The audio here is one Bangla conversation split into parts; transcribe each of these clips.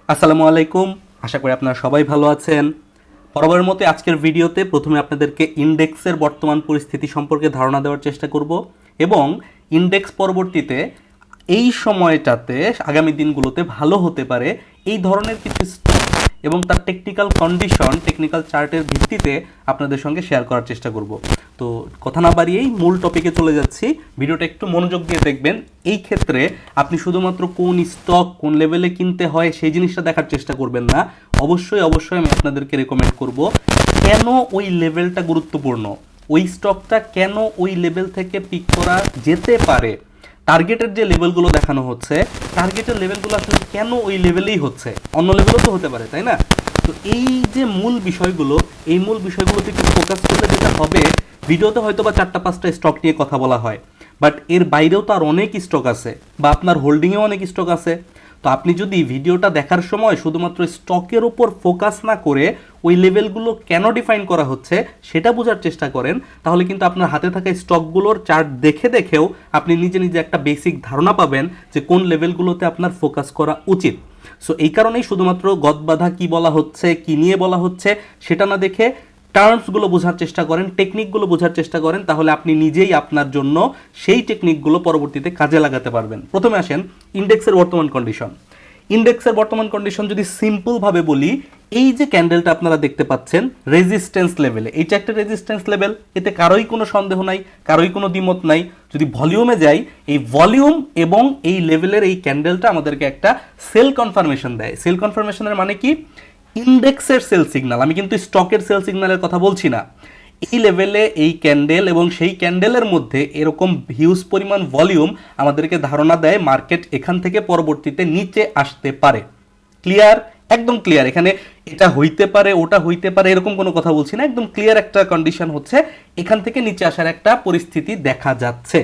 আসসালামু আলাইকুম। আশা করি আপনারা সবাই ভালো আছেন। বরাবরের মতো আজকের ভিডিওতে প্রথমে আপনাদেরকে ইন্ডেক্সের বর্তমান পরিস্থিতি সম্পর্কে ধারণা দেওয়ার চেষ্টা করব এবং ইন্ডেক্স পরবর্তীতে এই সময়টাতে আগামী দিনগুলোতে ভালো হতে পারে এই ধরনের কিছু স্টক এবং তার টেকনিক্যাল কন্ডিশন, টেকনিক্যাল চার্টের ভিত্তিতে আপনাদের সঙ্গে শেয়ার করার চেষ্টা করব। তো কথা না বাড়িয়েই মূল টপিকে চলে যাচ্ছি। ভিডিওটা একটু মনোযোগ দিয়ে দেখবেন। এই ক্ষেত্রে আপনি শুধুমাত্র কোন স্টক কোন লেভেলে কিনতে হয় সেই জিনিসটা দেখার চেষ্টা করবেন না। অবশ্যই আমি আপনাদেরকে রেকমেন্ড করব কেন ওই লেভেলটা গুরুত্বপূর্ণ, ওই স্টকটা কেন ওই লেভেল থেকে পিক করা যেতে পারে, টার্গেটের যে লেভেলগুলো দেখানো হচ্ছে টার্গেটের লেভেলগুলো আসলে কেন ওই লেভেলেই হচ্ছে, অন্য লেভেলও তো হতে পারে, তাই না? তো এই যে মূল বিষয়গুলো, এই মূল বিষয়গুলোতে একটু ফোকাস করলে যেটা হবে, ভিডিওতে হয়তো বা 4-5টা স্টক নিয়ে কথা বলা হয়, বাট এর বাইরেও তো আর অনেক স্টক আছে বা আপনার হোল্ডিংয়েও অনেক স্টক আছে। তো আপনি যদি ভিডিওটা দেখার সময় শুধুমাত্র স্টকের ওপর ফোকাস না করে ওই লেভেলগুলো কেন ডিফাইন করা হচ্ছে সেটা বোঝার চেষ্টা করেন, তাহলে কিন্তু আপনার হাতে থাকা স্টকগুলোর চার্ট দেখেও আপনি নিজে নিজে একটা বেসিক ধারণা পাবেন যে কোন লেভেলগুলোতে আপনার ফোকাস করা উচিত। সো এই কারণেই শুধুমাত্র গদবাঁধা কি বলা হচ্ছে, কি নিয়ে বলা হচ্ছে সেটা না দেখে টার্মসগুলো বোঝার চেষ্টা করেন, টেকনিকগুলো বোঝার চেষ্টা করেন, তাহলে আপনি নিজেই আপনার জন্য সেই টেকনিকগুলো পরবর্তীতে কাজে লাগাতে পারবেন। প্রথমে আসেন ইন্ডেক্সের বর্তমান কন্ডিশন। ইন্ডেক্সের বর্তমান কন্ডিশন যদি সিম্পলভাবে বলি, এই যে ক্যান্ডেলটা আপনারা দেখতে পাচ্ছেন রেজিস্ট্যান্স লেভেলে, এইটা একটা রেজিস্ট্যান্স লেভেল, এতে কারোই কোনো সন্দেহ নাই, কারোই কোনো দ্বিমত নাই। যদি ভলিউমে যাই, এই ভলিউম এবং এই লেভেলের এই ক্যান্ডেলটা আমাদেরকে একটা সেল কনফার্মেশন দেয়। সেল কনফার্মেশনের মানে কি? ইন্ডেক্সের সেল সিগন্যাল, আমি কিন্তু স্টকের সেল সিগন্যালের কথা বলছি না। এই লেভেলে এই ক্যান্ডেল এবং সেই ক্যান্ডেলের মধ্যে এরকম হিউজ পরিমাণ ভলিউম আমাদেরকে ধারণা দেয় মার্কেট এখান থেকে পরবর্তীতে নিচে আসতে পারে। ক্লিয়ার? একদম ক্লিয়ার। এখানে এটা হইতে পারে, ওটা হইতে পারে, এরকম কোনো কথা বলছি না। একদম ক্লিয়ার একটা কন্ডিশন হচ্ছে এখান থেকে নিচে আসার একটা পরিস্থিতি দেখা যাচ্ছে।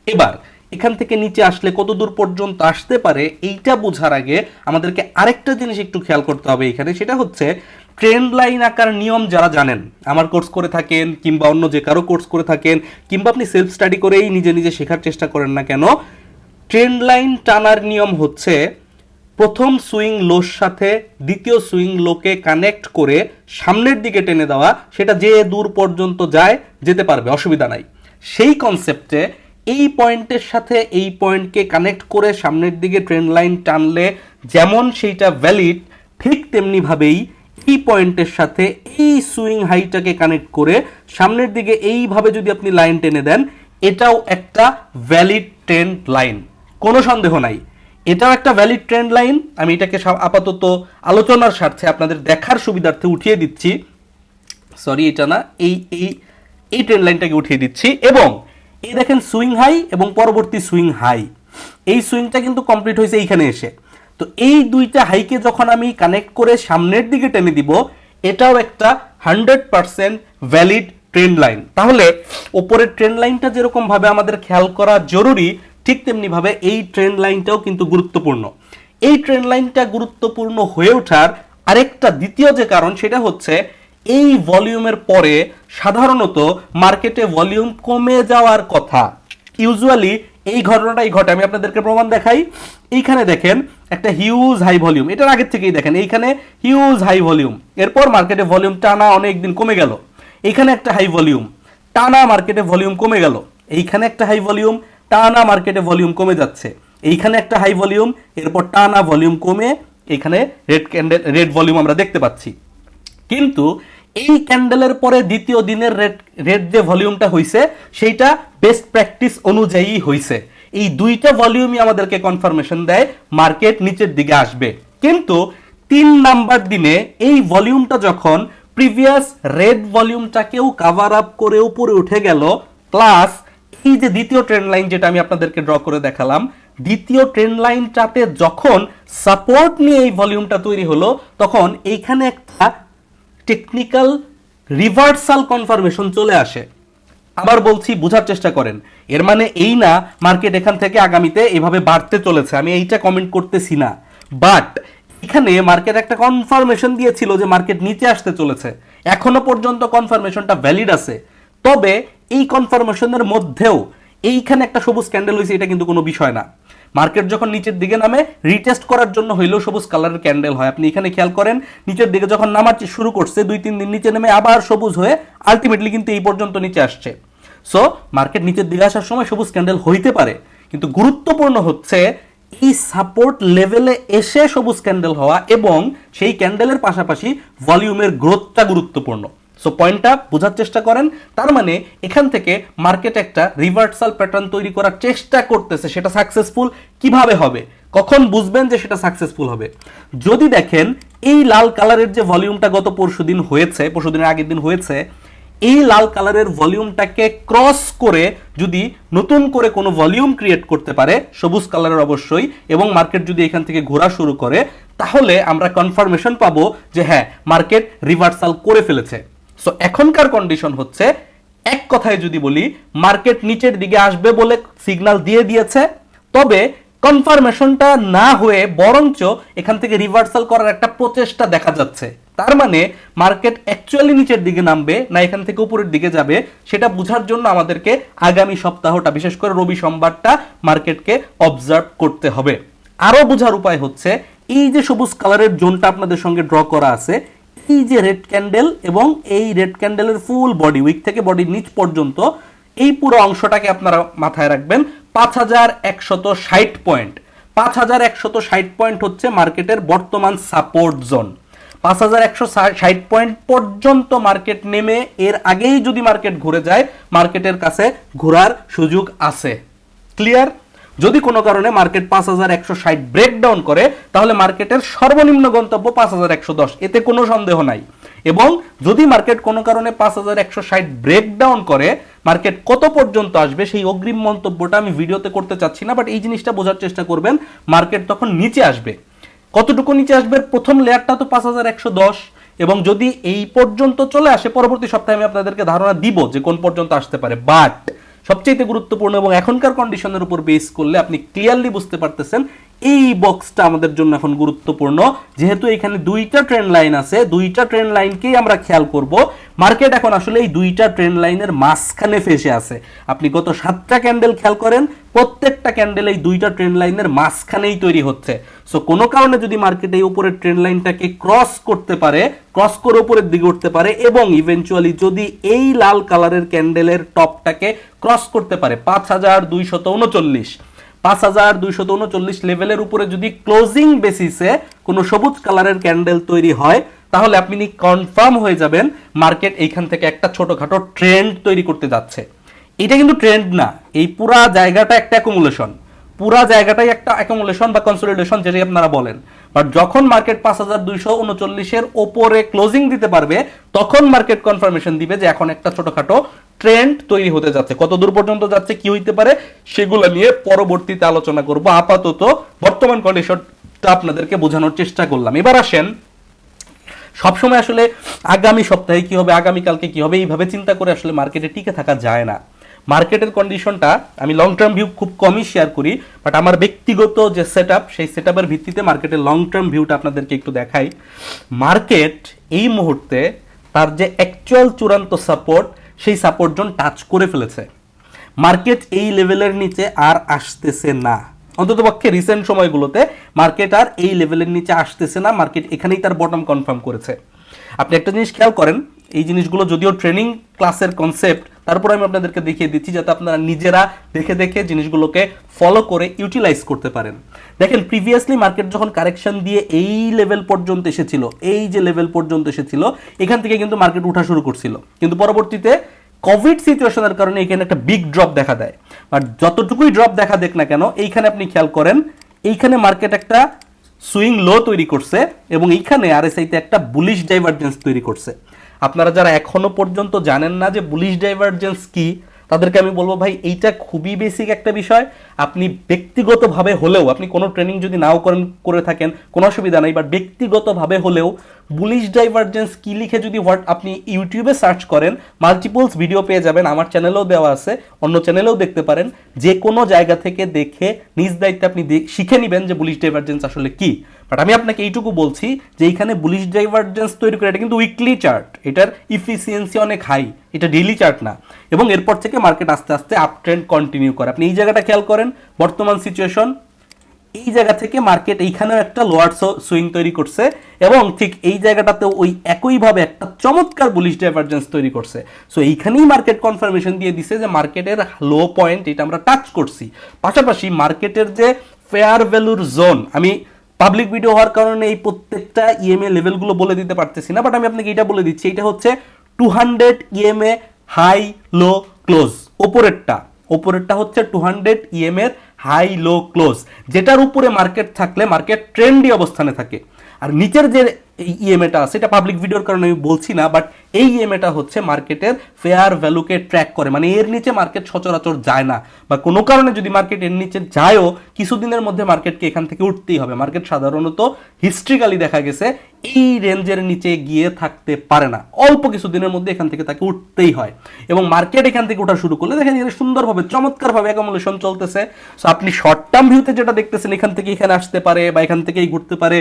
এবার এখান থেকে নিচে আসলে কত দূর পর্যন্ত আসতে পারে এইটা বোঝার আগে আমাদেরকে আরেকটা জিনিস একটু খেয়াল করতে হবে এখানে, সেটা হচ্ছে ট্রেন্ড লাইন আঁকার নিয়ম। যারা জানেন, আমার কোর্স করে থাকেন কিংবা অন্য যে কারো কোর্স করে থাকেন কিংবা আপনি সেলফ স্টাডি করেই নিজে নিজে শেখার চেষ্টা করেন না কেন, ট্রেন্ড লাইন টানার নিয়ম হচ্ছে প্রথম সুইং লোর সাথে দ্বিতীয় সুইং লোকে কানেক্ট করে সামনের দিকে টেনে দেওয়া, সেটা যে দূর পর্যন্ত যায় যেতে পারবে, অসুবিধা নাই। সেই কনসেপ্টে এই পয়েন্টের সাথে এই পয়েন্টকে কানেক্ট করে সামনের দিকে ট্রেন্ড লাইন টানলে যেমন সেইটা ভ্যালিড, ঠিক তেমনিভাবেই এই পয়েন্টের সাথে এই সুইং হাইটাকে কানেক্ট করে সামনের দিকে এইভাবে যদি আপনি লাইন টেনে দেন, এটাও একটা ভ্যালিড ট্রেন্ড লাইন, কোনো সন্দেহ নাই। এটাও একটা ভ্যালিড ট্রেন্ড লাইন। আমি এটাকে আপাতত আলোচনার স্বার্থে আপনাদের দেখার সুবিধার্থে উঠিয়ে দিচ্ছি, সরি এটা না, এই এই এই ট্রেন্ড লাইনটাকে উঠিয়ে দিচ্ছি। এবং এই দেখেন সুইং হাই এবং পরবর্তী সুইং হাই, এই সুইংটা কিন্তু কমপ্লিট হয়েছে এইখানে এসে। তো এই দুইটা হাইকে যখন আমি কানেক্ট করে সামনের দিকে টেনে দিব, এটাও একটা 100% ভ্যালিড ট্রেন্ড লাইন। তাহলে ওপরের ট্রেন্ড লাইনটা যেরকম ভাবে আমাদের খেয়াল করা জরুরি, ঠিক তেমনি ভাবে এই ট্রেন্ড লাইনটাও কিন্তু গুরুত্বপূর্ণ। এই ট্রেন্ড লাইনটা গুরুত্বপূর্ণ হয়ে ওঠার আরেকটা দ্বিতীয় যে কারণ, সেটা হচ্ছে এই ভলিউমের পরে সাধারণত মার্কেটে ভলিউম কমে যাওয়ার কথা। ইউজুয়ালি এই ঘটনাটাই ঘটে। আমি আপনাদেরকে প্রমাণ দেখাই। এইখানে দেখেন একটা হিউজ হাই ভলিউম, এটার আগের থেকেই দেখেন এইখানে হিউজ হাই ভলিউম, এরপর মার্কেটে ভলিউম টানা অনেক দিন কমে গেল। এইখানে একটা হাই ভলিউম, টানা মার্কেটে ভলিউম কমে গেল। এইখানে একটা হাই ভলিউম, টানা মার্কেটে ভলিউম কমে যাচ্ছে। এইখানে একটা হাই ভলিউম, এরপর টানা ভলিউম কমে এখানে রেড ভলিউম আমরা দেখতে পাচ্ছি। কিন্তু এই ক্যান্ডেলের পরে দ্বিতীয় দিনের রেড যে ভলিউমটা হইছে সেইটা বেস্ট প্র্যাকটিস অনুযায়ী হইছে। এই দুইটা ভলিউমই আমাদেরকে কনফার্মেশন দেয় মার্কেট নিচের দিকে আসবে। কিন্তু 3 নাম্বার দিনে এই ভলিউমটা যখন প্রিভিয়াস রেড ভলিউমটাকেও কাভার আপ করে উপরে উঠে গেল, প্লাস এই যে দ্বিতীয় ট্রেন্ড লাইন যেটা আমি আপনাদেরকে ড্র করে দেখালাম, দ্বিতীয় ট্রেন্ড লাইনটাতে যখন সাপোর্ট নিয়ে এই ভলিউমটা তৈরি হলো, তখন এইখানে একটা টেকনিক্যাল রিভার্সাল কনফার্মেশন চলে আসে। আবার বলছি, বোঝার চেষ্টা করেন। এর মানে এই না মার্কেট এখান থেকে আগামীতে এভাবে বাড়তে চলেছে, আমি এইটা কমেন্ট করতেছি না। বাট এখানে মার্কেট একটা কনফার্মেশন দিয়েছিল যে মার্কেট নিচে আসতে চলেছে। এখনো পর্যন্ত কনফার্মেশনটা ভ্যালিড আছে। তবে এই কনফার্মেশনের মধ্যেও এইখানে একটা সবুজ ক্যান্ডেল হয়েছে, এটা কিন্তু কোনো বিষয় না। মার্কেট যখন নিচের দিকে নামে রিটেস্ট করার জন্য হইলেও সবুজ কালারের ক্যান্ডেল হয়। আপনি এখানে খেয়াল করেন নিচের দিকে যখন নামার শুরু করছে 2-3 দিন নিচে নেমে আবার সবুজ হয়ে আলটিমেটলি কিন্তু এই পর্যন্ত নিচে আসছে। সো মার্কেট নিচের দিকে আসার সময় সবুজ ক্যান্ডেল হইতে পারে, কিন্তু গুরুত্বপূর্ণ হচ্ছে এই সাপোর্ট লেভেলে এসে সবুজ ক্যান্ডেল হওয়া এবং সেই ক্যান্ডেলের পাশাপাশি ভলিউমের গ্রোথটা গুরুত্বপূর্ণ। সো পয়েন্টটা বোঝার চেষ্টা করেন। তার মানে এখান থেকে মার্কেট একটা রিভার্সাল প্যাটার্ন তৈরি করার চেষ্টা করতেছে, সেটা সাকসেসফুল কিভাবে হবে, কখন বুঝবেন যে সেটা সাকসেসফুল হবে? যদি দেখেন এই লাল কালারের যে ভলিউমটা গত পরশুদিন হয়েছে, পরশুদিনের আগের দিন হয়েছে, এই লাল কালারের ভলিউমটাকে ক্রস করে যদি নতুন করে কোনো ভলিউম ক্রিয়েট করতে পারে সবুজ কালারের অবশ্যই, এবং মার্কেট যদি এখান থেকে ঘোরা শুরু করে, তাহলে আমরা কনফার্মেশন পাবো যে হ্যাঁ মার্কেট রিভার্সাল করে ফেলেছে। সো এখনকার কন্ডিশন হচ্ছে, এক কথায় যদি বলি, মার্কেট নিচের দিকে আসবে বলে সিগন্যাল দিয়ে দিয়েছে, তবে কনফার্মেশনটা না হয়ে বরঞ্চ এখান থেকে রিভার্সাল করার একটা প্রচেষ্টা দেখা যাচ্ছে। তার মানে মার্কেট অ্যাকচুয়ালি নিচের দিকে নামবে না এখান থেকে উপরের দিকে যাবে, সেটা বোঝার জন্য আমাদেরকে আগামী সপ্তাহটা, বিশেষ করে রবি সোমবারটা মার্কেটকে অবজার্ভ করতে হবে। আরো বোঝার উপায় হচ্ছে, এই যে সবুজ কালারের জোনটা আপনাদের সঙ্গে ড্র করা আছে, এই যে রেড ক্যান্ডেল এবং এই রেড ক্যান্ডেলের ফুল বডি, উইক থেকে বডির নিচ পর্যন্ত এই পুরো অংশটাকে আপনারা মাথায় রাখবেন 5160 পয়েন্ট। 5160 পয়েন্ট হচ্ছে মার্কেটের বর্তমান সাপোর্ট জোন। 5160 পয়েন্ট পর্যন্ত মার্কেট নেমে এর আগেই যদি মার্কেট ঘুরে যায়, মার্কেটের কাছে ঘোরার সুযোগ আছে। ক্লিয়ার? যদি কোনো কারণে মার্কেট 5160 ব্রেকডাউন করে, তাহলে মার্কেটের সর্বনিম্ন গন্তব্য 5110, এতে কোনো সন্দেহ নাই। এবং যদি মার্কেট কোনো কারণে 5160 ব্রেকডাউন করে, মার্কেট কত পর্যন্ত আসবে সেই অগ্রিম মন্তব্যটা আমি ভিডিওতে করতে চাচ্ছি না, বাট এই জিনিসটা বোঝার চেষ্টা করবেন। মার্কেট তখন নিচে আসবে, কতটুকু নিচে আসবে? প্রথম লেয়ারটা তো 5110, এবং যদি এই পর্যন্ত চলে আসে, পরবর্তী সপ্তাহে আমি আপনাদেরকে ধারণা দিব যে কোন পর্যন্ত আসতে পারে। বাট সবচেয়ে গুরুত্বপূর্ণ এবং এখনকার কন্ডিশনের উপর বেস করলে আপনি ক্লিয়ারলি বুঝতে পারতেছেন এই বক্সটা আমাদের জন্য এখন গুরুত্বপূর্ণ, যেহেতু এখানে দুইটা ট্রেন্ড লাইন আছে, দুইটা ট্রেন্ড লাইনকেই আমরা খেয়াল করব। মার্কেট এখন আসলে এই দুইটা ট্রেন্ড লাইনের মাঝখানে ফেসে আছে। আপনি গত 7টা ক্যান্ডেল খেয়াল করেন, প্রত্যেকটা ক্যান্ডেল এই দুইটা ট্রেন্ড লাইনের মাঝখানেই তৈরি হচ্ছে। সো কোনো কারণে যদি মার্কেট এই উপরের ট্রেন্ড লাইনটাকে ক্রস করতে পারে, ক্রস করে উপরের দিকে উঠতে পারে, এবং ইভেন্চুয়ালি যদি এই লাল কালারের ক্যান্ডেলের টপটাকে ক্রস করতে পারে 5239 লেভেলের উপরে যদি ক্লোজিং বেসিসে কোনো সবুজ কালারের ক্যান্ডেল তৈরি হয়, তাহলে আপনি কনফার্ম হয়ে যাবেন মার্কেট এইখান থেকে একটা ছোটখাটো ট্রেন্ড তৈরি করতে যাচ্ছে। এটা কিন্তু ট্রেন্ড না, এই পুরা জায়গাটা একটা অ্যাকুমুলেশন, পুরা জায়গাটাই একটা অ্যাকুমুলেশন বা কনসলিডেশন, যেটাই আপনারা বলেন। বাট যখন মার্কেট 5239 ওপরে ক্লোজিং দিতে পারবে, তখন মার্কেট কনফার্মেশন দিবে যে এখন একটা ছোটখাটো ট্রেন্ড তৈরি হতে যাচ্ছে। কত দূর পর্যন্ত যাচ্ছে, কি হইতে পারে, সেগুলো নিয়ে পরবর্তীতে আলোচনা করব। আপাতত বর্তমান কন্ডিশনটা আপনাদেরকে বোঝানোর চেষ্টা করলাম। এবার আসেন, সবসময় আসলে আগামী সপ্তাহে কি হবে, আগামীকালকে কি হবে, এইভাবে চিন্তা করে আসলে মার্কেটে টিকে থাকা যায় না। মার্কেটের কন্ডিশনটা আমি লং টার্ম ভিউ খুব কমই শেয়ার করি, বাট আমার ব্যক্তিগত যে সেটআপ, সেই সেটআপের ভিত্তিতে মার্কেটের লং টার্ম ভিউটা আপনাদেরকে একটু দেখাই। মার্কেট এই মুহূর্তে তার যে অ্যাকচুয়াল চূড়ান্ত সাপোর্ট, সেই সাপোর্ট জোন টাচ করে ফেলেছে। মার্কেট এই লেভেলের নিচে আর আসতেছে না, অন্ততপক্ষে রিসেন্ট সময়গুলোতে মার্কেট আর এই লেভেলের নিচে আসতেছে না। মার্কেট এখানেই তার বটম কনফার্ম করেছে। আপনি একটা জিনিস খেয়াল করেন, এই জিনিসগুলো যদিও ট্রেনিং ক্লাসের কনসেপ্ট, তারপরে আমি আপনাদেরকে দেখিয়ে দিচ্ছি যাতে আপনারা নিজেরা দেখে দেখে জিনিসগুলোকে ফলো করে ইউটিলাইজ করতে পারেন। দেখেন, প্রিভিয়াসলি মার্কেট যখন কারেকশন দিয়ে এই লেভেল পর্যন্ত এসেছিল, এই যে লেভেল পর্যন্ত এসেছিল, এখান থেকে কিন্তু মার্কেট উঠা শুরু করছিল, কিন্তু পরবর্তীতে কোভিড সিচুয়েশনের কারণে এখানে একটা বিগ ড্রপ দেখা দেয়। আর যতটুকুই ড্রপ দেখা দেখ না কেন, এইখানে আপনি খেয়াল করেন, এইখানে মার্কেট একটা সুইং লো তৈরি করছে এবং এইখানে আরএসআইতে একটা বুলিশ ডাইভারজেন্স তৈরি করছে। আপনারা যারা এখনো পর্যন্ত জানেন না যে বুলিশ ডাইভারজেন্স কি, তাদেরকে আমি বলবো ভাই এইটা খুবই বেসিক একটা বিষয়। আপনি ব্যক্তিগতভাবে হলেও, আপনি কোনো ট্রেনিং যদি নাও করে থাকেন কোনো অসুবিধা নেই, বাট ব্যক্তিগতভাবে হলেও বুলিশ ডাইভারজেন্স কি লিখে যদি আপনি ইউটিউবে সার্চ করেন, মাল্টিপলস ভিডিও পেয়ে যাবেন। আমার চ্যানেলেও দেওয়া আছে, অন্য চ্যানেলেও দেখতে পারেন। যে কোনো জায়গা থেকে দেখে নিজ দায়িত্বে আপনি শিখে নেবেন যে বুলিশ ডাইভারজেন্স আসলে কি। বাট আমি আপনাকে এইটুকু বলছি যে এইখানে বুলিশ ডাইভারজেন্স তৈরি করে, এটা কিন্তু উইকলি চার্ট, এটার ইফিসিয়েন্সি অনেক হাই, এটা ডেইলি চার্ট না। এবং এরপর থেকে মার্কেট আস্তে আস্তে আপ ট্রেন্ড কন্টিনিউ করে। আপনি এই জায়গাটা খেয়াল করেন, বর্তমান সিচুয়েশন এই জায়গা থেকে মার্কেট এইখানেও একটা লোয়ার সুইং তৈরি করছে এবং ঠিক এই জায়গাটাতেও ওই একইভাবে একটা চমৎকার বুলিশ ডাইভারজেন্স তৈরি করছে। সো এইখানেই মার্কেট কনফার্মেশন দিয়ে দিছে যে মার্কেটের লো পয়েন্ট এটা আমরা টাচ করছি। পাশাপাশি মার্কেটের যে ফেয়ার ভ্যালুর জোন, আমি পাবলিক ভিডিও হওয়ার কারণে এই প্রত্যেকটা ইএমএ লেভেলগুলো বলে দিতে পারতেছি না, বাট আমি আপনাকে এটা বলে দিচ্ছি, এটা হচ্ছে 200 ইএমএ হাই লো ক্লোজ। ওপরেরটা হচ্ছে 200 ইএমএ হাই লো ক্লোজ, যেটার উপরে মার্কেট থাকলে মার্কেট ট্রেন্ডি অবস্থানে থাকে। আর নিচের যে ইএমএটা আছে এটা পাবলিক ভিডিওর কারণে আমি বলছি না, বাট এই ইএমএটা হচ্ছে মার্কেটের ফেয়ার ভ্যালুকে ট্র্যাক করে, মানে এর নিচে মার্কেট সচরাচর যায় না, বা কোনো কারণে যদি মার্কেট এর নিচে যায়ও কিছুদিনের মধ্যে মার্কেটকে এখান থেকে উঠতেই হবে। মার্কেট সাধারণত হিস্ট্রিক্যালি দেখা গেছে এই রেঞ্জের নিচে গিয়ে থাকতে পারে না, অল্প কিছুদিনের মধ্যে এখান থেকে তাকে উঠতেই হয়। এবং মার্কেট এখান থেকে ওঠা শুরু করলে দেখেন এখানে সুন্দরভাবে চমৎকারভাবে অ্যাকুমুলেশন চলতেছে। সো আপনি শর্ট টার্ম ভিউতে যেটা দেখতেছেন এখান থেকে এখানে আসতে পারে বা এখান থেকেই ঘুরতে পারে,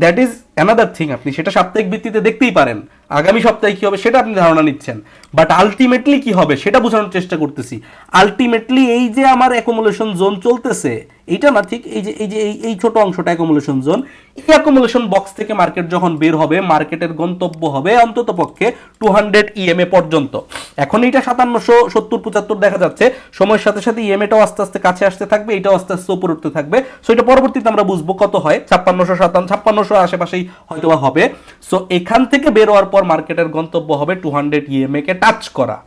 দ্যাট ইজ অ্যানাদার থিং। আপনি সেটা সাপ্তাহিক ভিত্তিতে দেখতেই পারেন, আগামী সপ্তাহে কি হবে সেটা আপনি ধারণা নিচ্ছেন, বাট আলটিমেটলি কি হবে সেটা বোঝানোর চেষ্টা করতেছি। আলটিমেটলি এই যে আমার অ্যাকুমুলেশন জোন চলতেছে, এইটা না, ঠিক এই ছোট অংশটা অ্যাকুমুলেশন জোন, এই অ্যাকুমুলেশন বক্স থেকে মার্কেট যখন বের হবে মার্কেটের গন্তব্য হবে অন্তত পক্ষে 200 ইএমএ পর্যন্ত। এখন এইটা 5770-75 দেখা যাচ্ছে, সময়ের সাথে সাথে ইএমএটাও আস্তে আস্তে কাছে আসতে থাকবে, এটাও আস্তে আস্তে উপরে উঠতে থাকবে। সো এটা পরবর্তীতে আমরা বুঝবো কত হয়, 5600 আশেপাশেই হয়তো হবে। সো এখান থেকে বের হওয়ার পর মার্কেটের গন্তব্য হবে 200 ইএমএ কে টাচ করা,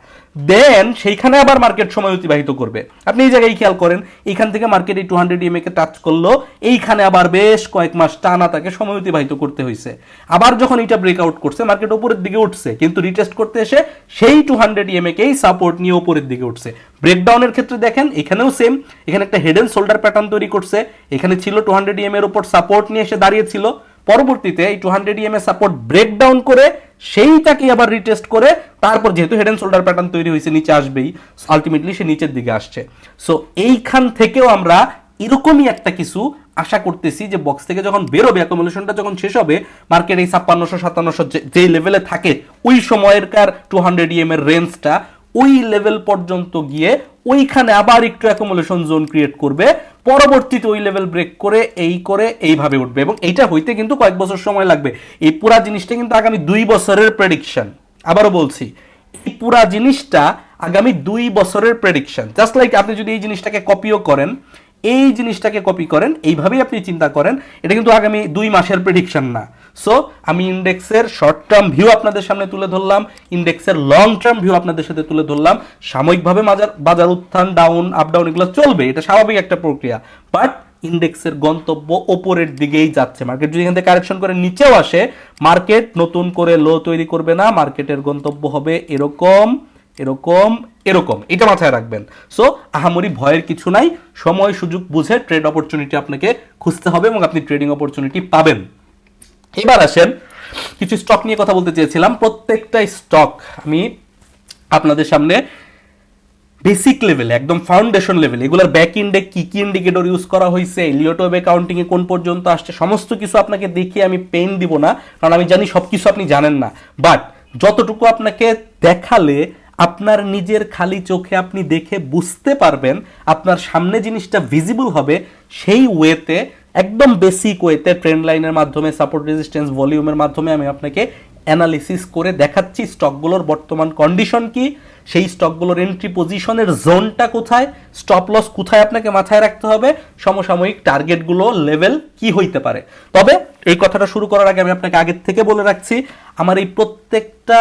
দেন সেইখানে আবার মার্কেট সময় অতিবাহিত করবে। আপনি এই জায়গায় খেয়াল করেন, এইখান থেকে মার্কেট এই 200 ইএমএ কে টাচ করলো, এইখানে আবার বেশ কয়েক মাস টানা তাকে সময় অতিবাহিত করতে হয়েছে। আবার যখন এটা ব্রেকআউট করছে মার্কেট উপরের দিকে উঠছে, কিন্তু রিটেস্ট করতে এসে সেই 200 ইএমএ কেই সাপোর্ট নিয়ে উপরের দিকে উঠছে। ব্রেকডাউনের ক্ষেত্রে দেখেন এখানেও সেম, এখানে একটা হেড এন্ড শোল্ডার প্যাটার্ন তৈরি করছে, এখানে ছিল 200 ইএমএ এর উপর সাপোর্ট নিয়ে এসে দাঁড়িয়েছিল, পরবর্তীতে এই 200 ইএমএ সাপোর্ট ব্রেকডাউন করে সেইটাকে আবার রিটেস্ট করে তারপর যেহেতু হেড এন্ড শোল্ডার প্যাটার্ন তৈরি হয়েছে নিচে আসবেই, আলটিমেটলি সে নিচের দিকে আসছে। সো এইখান থেকেও আমরা এরকমই একটা কিছু আশা করতেছি যে বক্স থেকে যখন বেরোবে, অ্যাকুমুলেশনটা যখন শেষ হবে, মার্কেট এই 5600-5700 যে লেভেলে থাকে ওই সময়েরকার 200 ইএম এর রেঞ্জটা ওই লেভেল পর্যন্ত গিয়ে ওইখানে আবার একটু অ্যাকুমুলেশন জোন ক্রিয়েট করবে, পরবর্তীতে ওই লেভেল ব্রেক করে এইভাবে উঠবে। এবং এইটা হইতে কিন্তু কয়েক বছর সময় লাগবে। এই পুরা জিনিসটা কিন্তু আগামী 2 বছরের প্রেডিকশন, আবারও বলছি এই পুরা জিনিসটা আগামী 2 বছরের প্রেডিকশন। জাস্ট লাইক আপনি যদি এই জিনিসটাকে কপিও করেন, এই জিনিসটাকে কপি করেন, এইভাবেই আপনি চিন্তা করেন, এটা কিন্তু আগামী 2 মাসের প্রেডিকশন না। সো আমি ইন্ডেক্সের শর্ট টার্ম ভিউ আপনাদের সামনে তুলে ধরলাম, ইন্ডেক্সের লং টার্ম ভিউ আপনাদের সাথে তুলে ধরলাম। সাময়িকভাবে বাজার উত্থান ডাউন আপ ডাউন এগুলো চলবে, এটা স্বাভাবিক একটা প্রক্রিয়া, বাট ইন্ডেক্সের গন্তব্য ওপরের দিকেই যাচ্ছে। মার্কেট যদি এখান থেকে কারেকশন করে নিচেও আসে, মার্কেট নতুন করে লো তৈরি করবে না, মার্কেটের গন্তব্য হবে এরকম এরকম এরকম, এটা মাথায় রাখবেন। সো আহামরি ভয়ের কিছু নাই, সময় সুযোগ বুঝে ট্রেড অপরচুনিটি আপনাকে খুঁজতে হবে এবং আপনি ট্রেডিং অপরচুনিটি পাবেন। এবার আসেন, কিছু স্টক নিয়ে কথা বলতে চেয়েছিলাম। প্রত্যেকটা স্টক আমি আপনাদের সামনে বেসিক লেভেলে, একদম ফাউন্ডেশন লেভেল, এগুলোর ব্যাক ইন্ডেক্স কি কি ইন্ডিকেটর ইউজ করা হয়েছে, এলিয়ট ওয়েভ অ্যাকাউন্টিং এ কোন পর্যন্ত আসছে, সমস্ত কিছু আপনাকে দেখিয়ে আমি পেন দিব না, কারণ আমি জানি সবকিছু আপনি জানেন না, বাট যতটুকু আপনাকে দেখালে আপনার নিজের খালি চোখে আপনি দেখে বুঝতে পারবেন, আপনার সামনে জিনিসটা ভিজিবল হবে, সেই ওয়েতে একদম বেসিক ওয়েতে ট্রেন্ড লাইনের মাধ্যমে, সাপোর্ট রেজিস্ট্যান্স ভলিউমের মাধ্যমে আমি আপনাকে অ্যানালিসিস করে দেখাচ্ছি স্টকগুলোর বর্তমান কন্ডিশন কি, সেই স্টকগুলোর এন্ট্রি পজিশনের জোনটা কোথায়, স্টপ লস কোথায় আপনাকে মাথায় রাখতে হবে, সমসাময়িক টার্গেটগুলো লেভেল কি হইতে পারে। তবে এই কথাটা শুরু করার আগে আমি আপনাকে আগের থেকে বলে রাখছি, আমার এই প্রত্যেকটা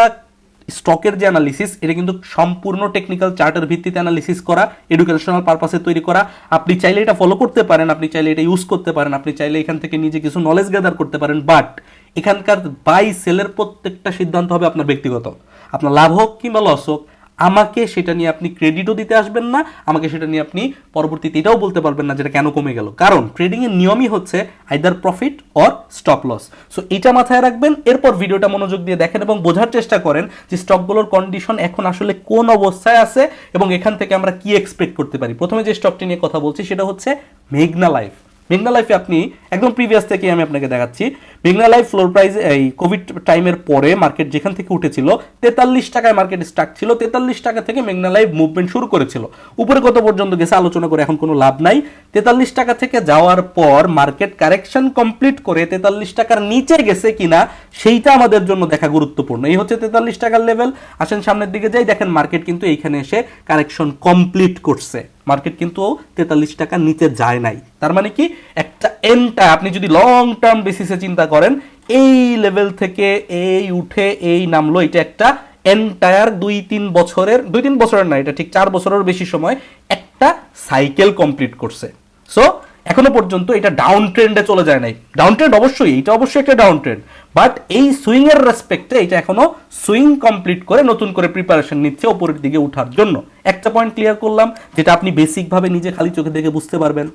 স্টকের যে অ্যানালিসিস, এটা কিন্তু সম্পূর্ণ টেকনিক্যাল চার্টের ভিত্তিতে অ্যানালিসিস করা, এডুকেশনাল পারপাসে তৈরি করা। আপনি চাইলে এটা ফলো করতে পারেন, আপনি চাইলে এটা ইউজ করতে পারেন, আপনি চাইলে এখান থেকে নিজে কিছু নলেজ গ্যাদার করতে পারেন, বাট এখানকার বাই সেলের প্রত্যেকটা সিদ্ধান্ত হবে আপনার ব্যক্তিগত। আপনার লাভ হোক কিংবা লস হোক, আমাকে সেটা নিয়ে আপনি ক্রেডিটও দিতে আসবেন না, আমাকে সেটা নিয়ে আপনি পরবর্তীতে এটাও বলতে পারবেন না যেটা কেন কমে গেল, কারণ ট্রেডিং এর নিয়মই হচ্ছে either profit or stop loss. So এটা মাথায় রাখবেন, এরপর ভিডিওটা মনোযোগ দিয়ে দেখেন এবং বোঝার চেষ্টা করেন যে স্টকগুলোর কন্ডিশন এখন আসলে কোন অবস্থায় আছে এবং এখান থেকে আমরা কি এক্সপেক্ট করতে পারি। প্রথমে যে স্টকটি নিয়ে কথা বলছি সেটা হচ্ছে মেঘনা লাইফ। মেঘনা লাইফে আপনি একদম প্রিভিয়াস থেকে আমি আপনাকে দেখাচ্ছি, মেঘনা লাইফ ফ্লোর প্রাইস এই কোভিড টাইমের পরে মার্কেট যেখান থেকে উঠেছিল 43 টাকায় মার্কেট স্টাক ছিল, 43 টাকা থেকে মেঘনা লাইফ মুভমেন্ট শুরু করেছিল। উপরে কত পর্যন্ত গেছে আলোচনা করে এখন কোনো লাভ নাই। 43 টাকা থেকে যাওয়ার পর মার্কেট কারেকশন কমপ্লিট করে 43 টাকার নিচে গেছে কিনা সেইটা আমাদের জন্য দেখা গুরুত্বপূর্ণ। এই হচ্ছে 43 টাকার লেভেল। আসেন সামনের দিকে যাই, দেখেন মার্কেট কিন্তু এইখানে এসে কারেকশন কমপ্লিট করছে, মার্কেট কিন্তু 43 টাকার নিচে যায় নাই। তার মানে কি একটা এন্টা আপনি যদি লং টার্ম বেসিসে চিন্তা করেন, এই লেভেল থেকে এই উঠে এই নামলো, এটা একটা এন্টায়ার 2-3 বছরের না, এটা ঠিক 4 বছরের বেশি সময় একটা সাইকেল কমপ্লিট করছে। সো এখনো পর্যন্ত এটা ডাউন ট্রেন্ডে চলে যায় নাই। ডাউন ট্রেন্ড অবশ্যই, এটা অবশ্যই একটা ডাউন ট্রেন্ড, বাট এই সুইং এর রেসপেক্টে এটা এখনো সুইং কমপ্লিট করে নতুন করে প্রিপারেশন নিচ্ছে উপরের দিকে ওঠার জন্য। একটা পয়েন্ট ক্লিয়ার করলাম, যেটা আপনি বেসিক ভাবে নিজে খালি চোখে দেখে বুঝতে পারবেন।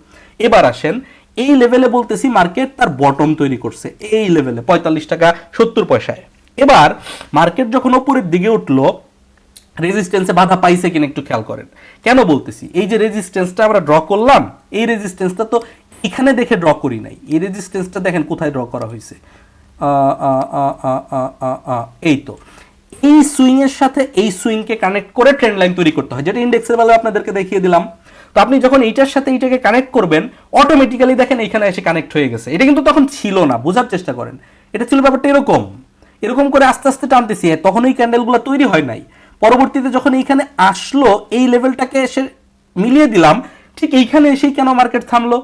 এবার আসেন এই লেভেলে বলতেছি মার্কেট তার বটম তৈরি করছে এই লেভেলে 45 টাকা 70 পয়সায়। এবার মার্কেট যখন উপরের দিকে উঠলো, রেজিস্ট্যান্সে বাধা পাইছে কিনা একটু খেয়াল করেন। কেন বলতেছি, এই যে রেজিস্ট্যান্সটা আমরা ড্র করলাম, এই রেজিস্ট্যান্সটা তো এখানে দেখে ড্র করি নাই, এই রেজিস্ট্যান্সটা দেখেন কোথায় ড্র করা হয়েছে, এই তো এই সুইং এর সাথে এই সুইংকে কানেক্ট করে ট্রেন্ড লাইন তৈরি করতে হয়, যেটা ইন্ডেক্সের বেলায় আপনাদেরকে দেখিয়ে দিলাম। তো আপনি যখন এইটার সাথে এইটাকে কানেক্ট করবেন, অটোমেটিক্যালি দেখেন এইখানে এসে কানেক্ট হয়ে গেছে। এটা কিন্তু তখন ছিল না, বোঝার চেষ্টা করেন। এটা ছিল ব্যাপারটা এরকম, এরকম করে আস্তে আস্তে টানতেছি, তখন এই ক্যান্ডেলগুলো তৈরি হয় নাই। পরবর্তীতে যখন এইখানে আসলো, এই লেভেলটাকে এসে মিলিয়ে দিলাম, ঠিক এইখানে এসেই কেন মার্কেট থামলো?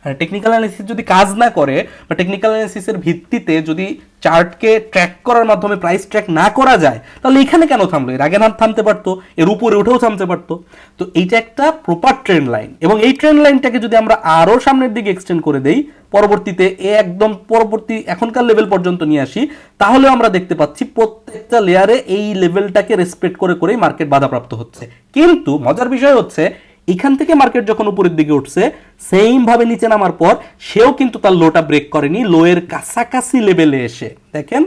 আর টেকনিক্যাল অ্যানালিসিস যদি কাজ না করে, বা টেকনিক্যাল অ্যানালিসিসের ভিত্তিতে যদি চার্টকে ট্র্যাক করার মাধ্যমে প্রাইস ট্র্যাক না করা যায়, তাহলে এখানে কেন থামলো? এর আগে না থামতে পারতো, এর উপরে উঠেও থামতে পারতো। তো এইটা একটা প্রপার ট্রেন্ড লাইন, এবং এই ট্রেন্ড লাইনটাকে যদি আমরা আরও সামনের দিকে এক্সটেন্ড করে দেই, পরবর্তীতে একদম পরবর্তী এখনকার লেভেল পর্যন্ত নিয়ে আসি, তাহলে আমরা দেখতে পাচ্ছি প্রত্যেকটা লেয়ারে এই লেভেলটাকে রেসপেক্ট করে করেই মার্কেট বাধাপ্রাপ্ত হচ্ছে। কিন্তু মজার বিষয় হচ্ছে, এখান থেকে মার্কেট যখন উপরের দিকে উঠছে, সেম ভাবে নিচে নামার পর সেও কিন্তু তার লোটা ব্রেক করেনি। লোয়ের কাছাকাছি লেভেলে এসে দেখেন,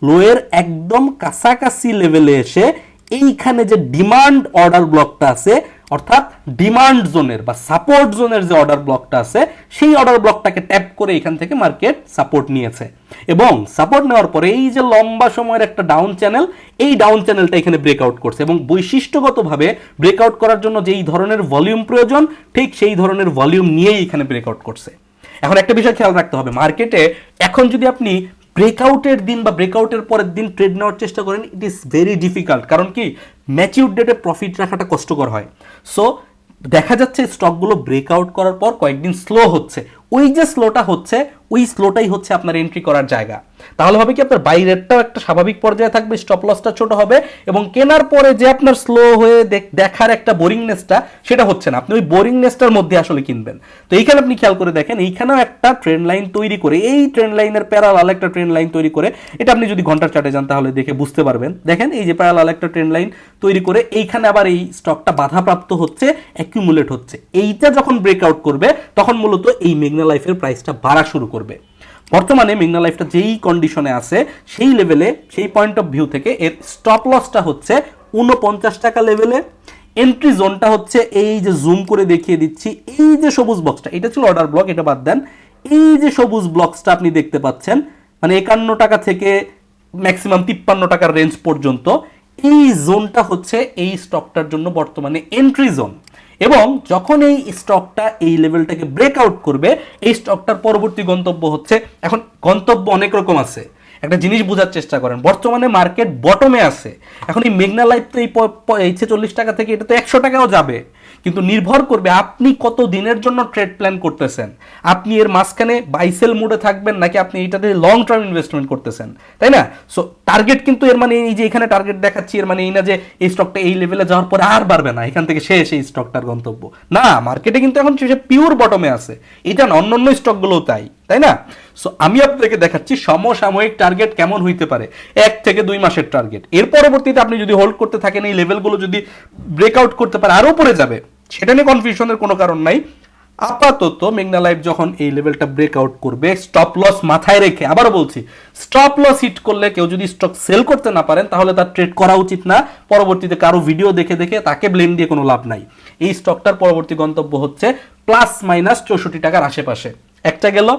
লোয়ের একদম কাছাকাছি লেভেলে এসে এইখানে যে ডিমান্ড অর্ডার ব্লকটা আছে, অর্থাৎ ডিমান্ড জোনের বা সাপোর্ট জোনের যে অর্ডার ব্লকটা আছে, সেই অর্ডার ব্লকটাকে ট্যাপ করে এখান থেকে মার্কেট সাপোর্ট নিয়েছে। এবং সাপোর্ট নেওয়ার পরে এই যে লম্বা সময়ের একটা ডাউন চ্যানেল, এই ডাউন চ্যানেলটা এখানে ব্রেকআউট করছে, এবং বৈশিষ্ট্যগতভাবে ব্রেকআউট করার জন্য যেই ধরনের ভলিউম প্রয়োজন, ঠিক সেই ধরনের ভলিউম নিয়েই এখানে ব্রেকআউট করছে। এখন একটা বিষয় খেয়াল রাখতে হবে, মার্কেটে এখন যদি আপনি ব্রেকআউটের দিন বা ব্রেকআউটের পরের দিন ট্রেড নেওয়ার চেষ্টা করেন, ইট ইজ ভেরি ডিফিকাল্ট। কারণ কি, ম্যাচিউর ডেটে প্রফিট রাখাটা কষ্টকর হয়। সো দেখা যাচ্ছে স্টকগুলো ব্রেকআউট করার পর কয়েকদিন স্লো হচ্ছে, ওই যে স্লোটা হচ্ছে, ওই স্লোটাই হচ্ছে আপনার এন্ট্রি করার জায়গা। তাহলে হবে কি, আপনার বাই রেটটাও একটা স্বাভাবিক পর্যায়ে থাকবে, স্টপ লসটা ছোট হবে, এবং কেনার পরে যে আপনার স্লো হয়ে দেখার একটা বোরিংনেসটা, সেটা হচ্ছে না। আপনি ওই বোরিংনেসটার মধ্যে আসলে কিনবেন। তো এইখানে আপনি খেয়াল করে দেখেন, এইখানেও একটা ট্রেন্ড লাইন তৈরি করে, এই ট্রেন্ড লাইনের প্যারালাল একটা ট্রেন্ড লাইন তৈরি করে, এটা আপনি যদি ঘন্টার চার্টে যান তাহলে দেখে বুঝতে পারবেন। দেখেন এই যে প্যারালাল একটা ট্রেন্ড লাইন তৈরি করে এইখানে আবার এই স্টকটা বাধাপ্রাপ্ত হচ্ছে, অ্যাকিউমুলেট হচ্ছে। এইটা যখন ব্রেকআউট করবে, তখন মূলত এই মেঘনা লাইফের প্রাইসটা বাড়া শুরু করবে। বর্তমানে মেঘনা লাইফটা যেই কন্ডিশনে আছে, সেই লেভেলে, সেই পয়েন্ট অফ ভিউ থেকে এর স্টপ লসটা হচ্ছে 49 টাকা লেভেলে। এন্ট্রি জোনটা হচ্ছে এই যে জুম করে দেখিয়ে দিচ্ছি, এই যে সবুজ বক্সটা, এটা ছিল অর্ডার ব্লক, এটা বাদ দেন। এই যে সবুজ ব্লকসটা আপনি দেখতে পাচ্ছেন, মানে 51 টাকা থেকে ম্যাক্সিমাম 53 টাকার রেঞ্জ পর্যন্ত, এই জোনটা হচ্ছে এই স্টকটার জন্য বর্তমানে এন্ট্রি জোন। এবং যখন এই স্টকটা এই লেভেলটাকে ব্রেকআউট করবে, এই স্টকটার পরবর্তী গন্তব্য হচ্ছে, এখন গন্তব্য অনেক রকম আছে, একটা জিনিস বোঝার চেষ্টা করেন। বর্তমানে মার্কেট বটমে আছে, এখন এই মেঘনা লাইফ তো এই 46 টাকা থেকে এটা তো 100 টাকাও যাবে, কিন্তু নির্ভর করবে আপনি কত দিনের জন্য ট্রেড প্ল্যান করতেছেন। আপনি এর মাঝখানে বাইসেল মুডে থাকবেন, নাকি আপনি এটাতে লং টার্ম ইনভেস্টমেন্ট করতেছেন, তাই না? সো টার্গেট কিন্তু এর মানে এই যে এখানে টার্গেট দেখাচ্ছি, এর মানে এই না যে এই স্টকটা এই লেভেলে যাওয়ার পরে আর বাড়বে না, এখান থেকে শেষ এই স্টকটার গন্তব্য না। মার্কেটে কিন্তু এখন সে পিওর বটমে আছে, এটা না, অন্য স্টকগুলোও তাই না? সো আমি আপনাকে দেখাচ্ছি সমসাময়িক টার্গেট কেমন হইতে পারে, 1 থেকে 2 মাসের টার্গেট। এর পরবর্তীতে আপনি যদি হোল্ড করতে থাকেন, এই লেভেলগুলো যদি ব্রেকআউট করতে পারে, আরও পরে যাবে, সেটা নিয়ে কনফিউশনের কোনো কারণ নাই। আপাতত মেঘনা লাইফ যখন এই লেভেলটা ব্রেকআউট করবে, স্টপ লস মাথায় রেখে, আবারও বলছি, স্টপ লস হিট করলে কেউ যদি স্টক সেল করতে না পারেন, তাহলে তার ট্রেড করা উচিত না। পরবর্তীতে কারো ভিডিও দেখে দেখে তাকে ব্লেম দিয়ে কোনো লাভ নাই। এই স্টকটার পরবর্তী গন্তব্য হচ্ছে +- 64 টাকার আশেপাশে। একটা গেল।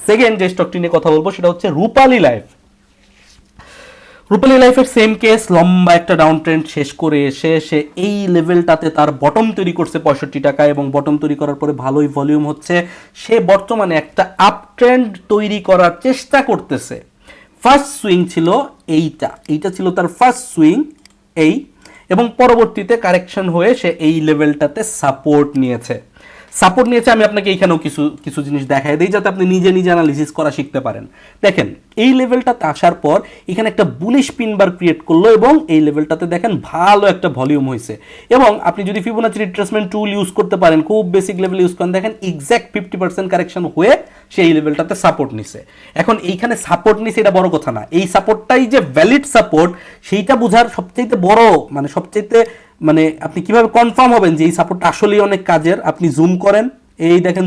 সেকেন্ড যে স্টকটি নিয়ে কথা বলবো সেটা হচ্ছে রূপালী লাইফ। রূপালী লাইফের সেম কেস, লম্বা একটা ডাউন ট্রেন্ড শেষ করে এসে সে এই লেভেলটাতে তার বটম তৈরি করছে 65 টাকা, এবং বটম তৈরি করার পরে ভালোই ভলিউম হচ্ছে। সে বর্তমানে একটা আপ ট্রেন্ড তৈরি করার চেষ্টা করতেছে। ফার্স্ট সুইং ছিল এইটা ছিল তার ফার্স্ট সুইং এই, এবং পরবর্তীতে কারেকশন হয়ে সে এই লেভেলটাতে সাপোর্ট নিয়েছে। আমি আপনাকে এইখানেও কিছু কিছু জিনিস দেখাই দিই যাতে আপনি নিজে নিজে অ্যানালিসিস করা শিখতে পারেন। দেখেন এই লেভেলটাতে আসার পর এখানে একটা বুলিশ পিন বার ক্রিয়েট করলো, এবং এই লেভেলটাতে দেখেন ভালো একটা ভলিউম হয়েছে। এবং আপনি যদি ফিবোনাচি রিট্রেসমেন্ট টুল ইউজ করতে পারেন, খুব বেসিক লেভেল ইউজ করেন, দেখেন এক্স্যাক্ট 50% কারেকশন হয়ে সে এই লেভেলটাতে সাপোর্ট নিছে। এখন এইখানে সাপোর্ট নিছে এটা বড় কথা না, এই সাপোর্টটাই যে ভ্যালিড সাপোর্ট সেইটা বোঝার সবচাইতে বড় মানে আপনি কিভাবে কনফার্ম হবেন যে এই সাপোর্টটা আসলেই অনেক কাজের। আপনি জুম করেন,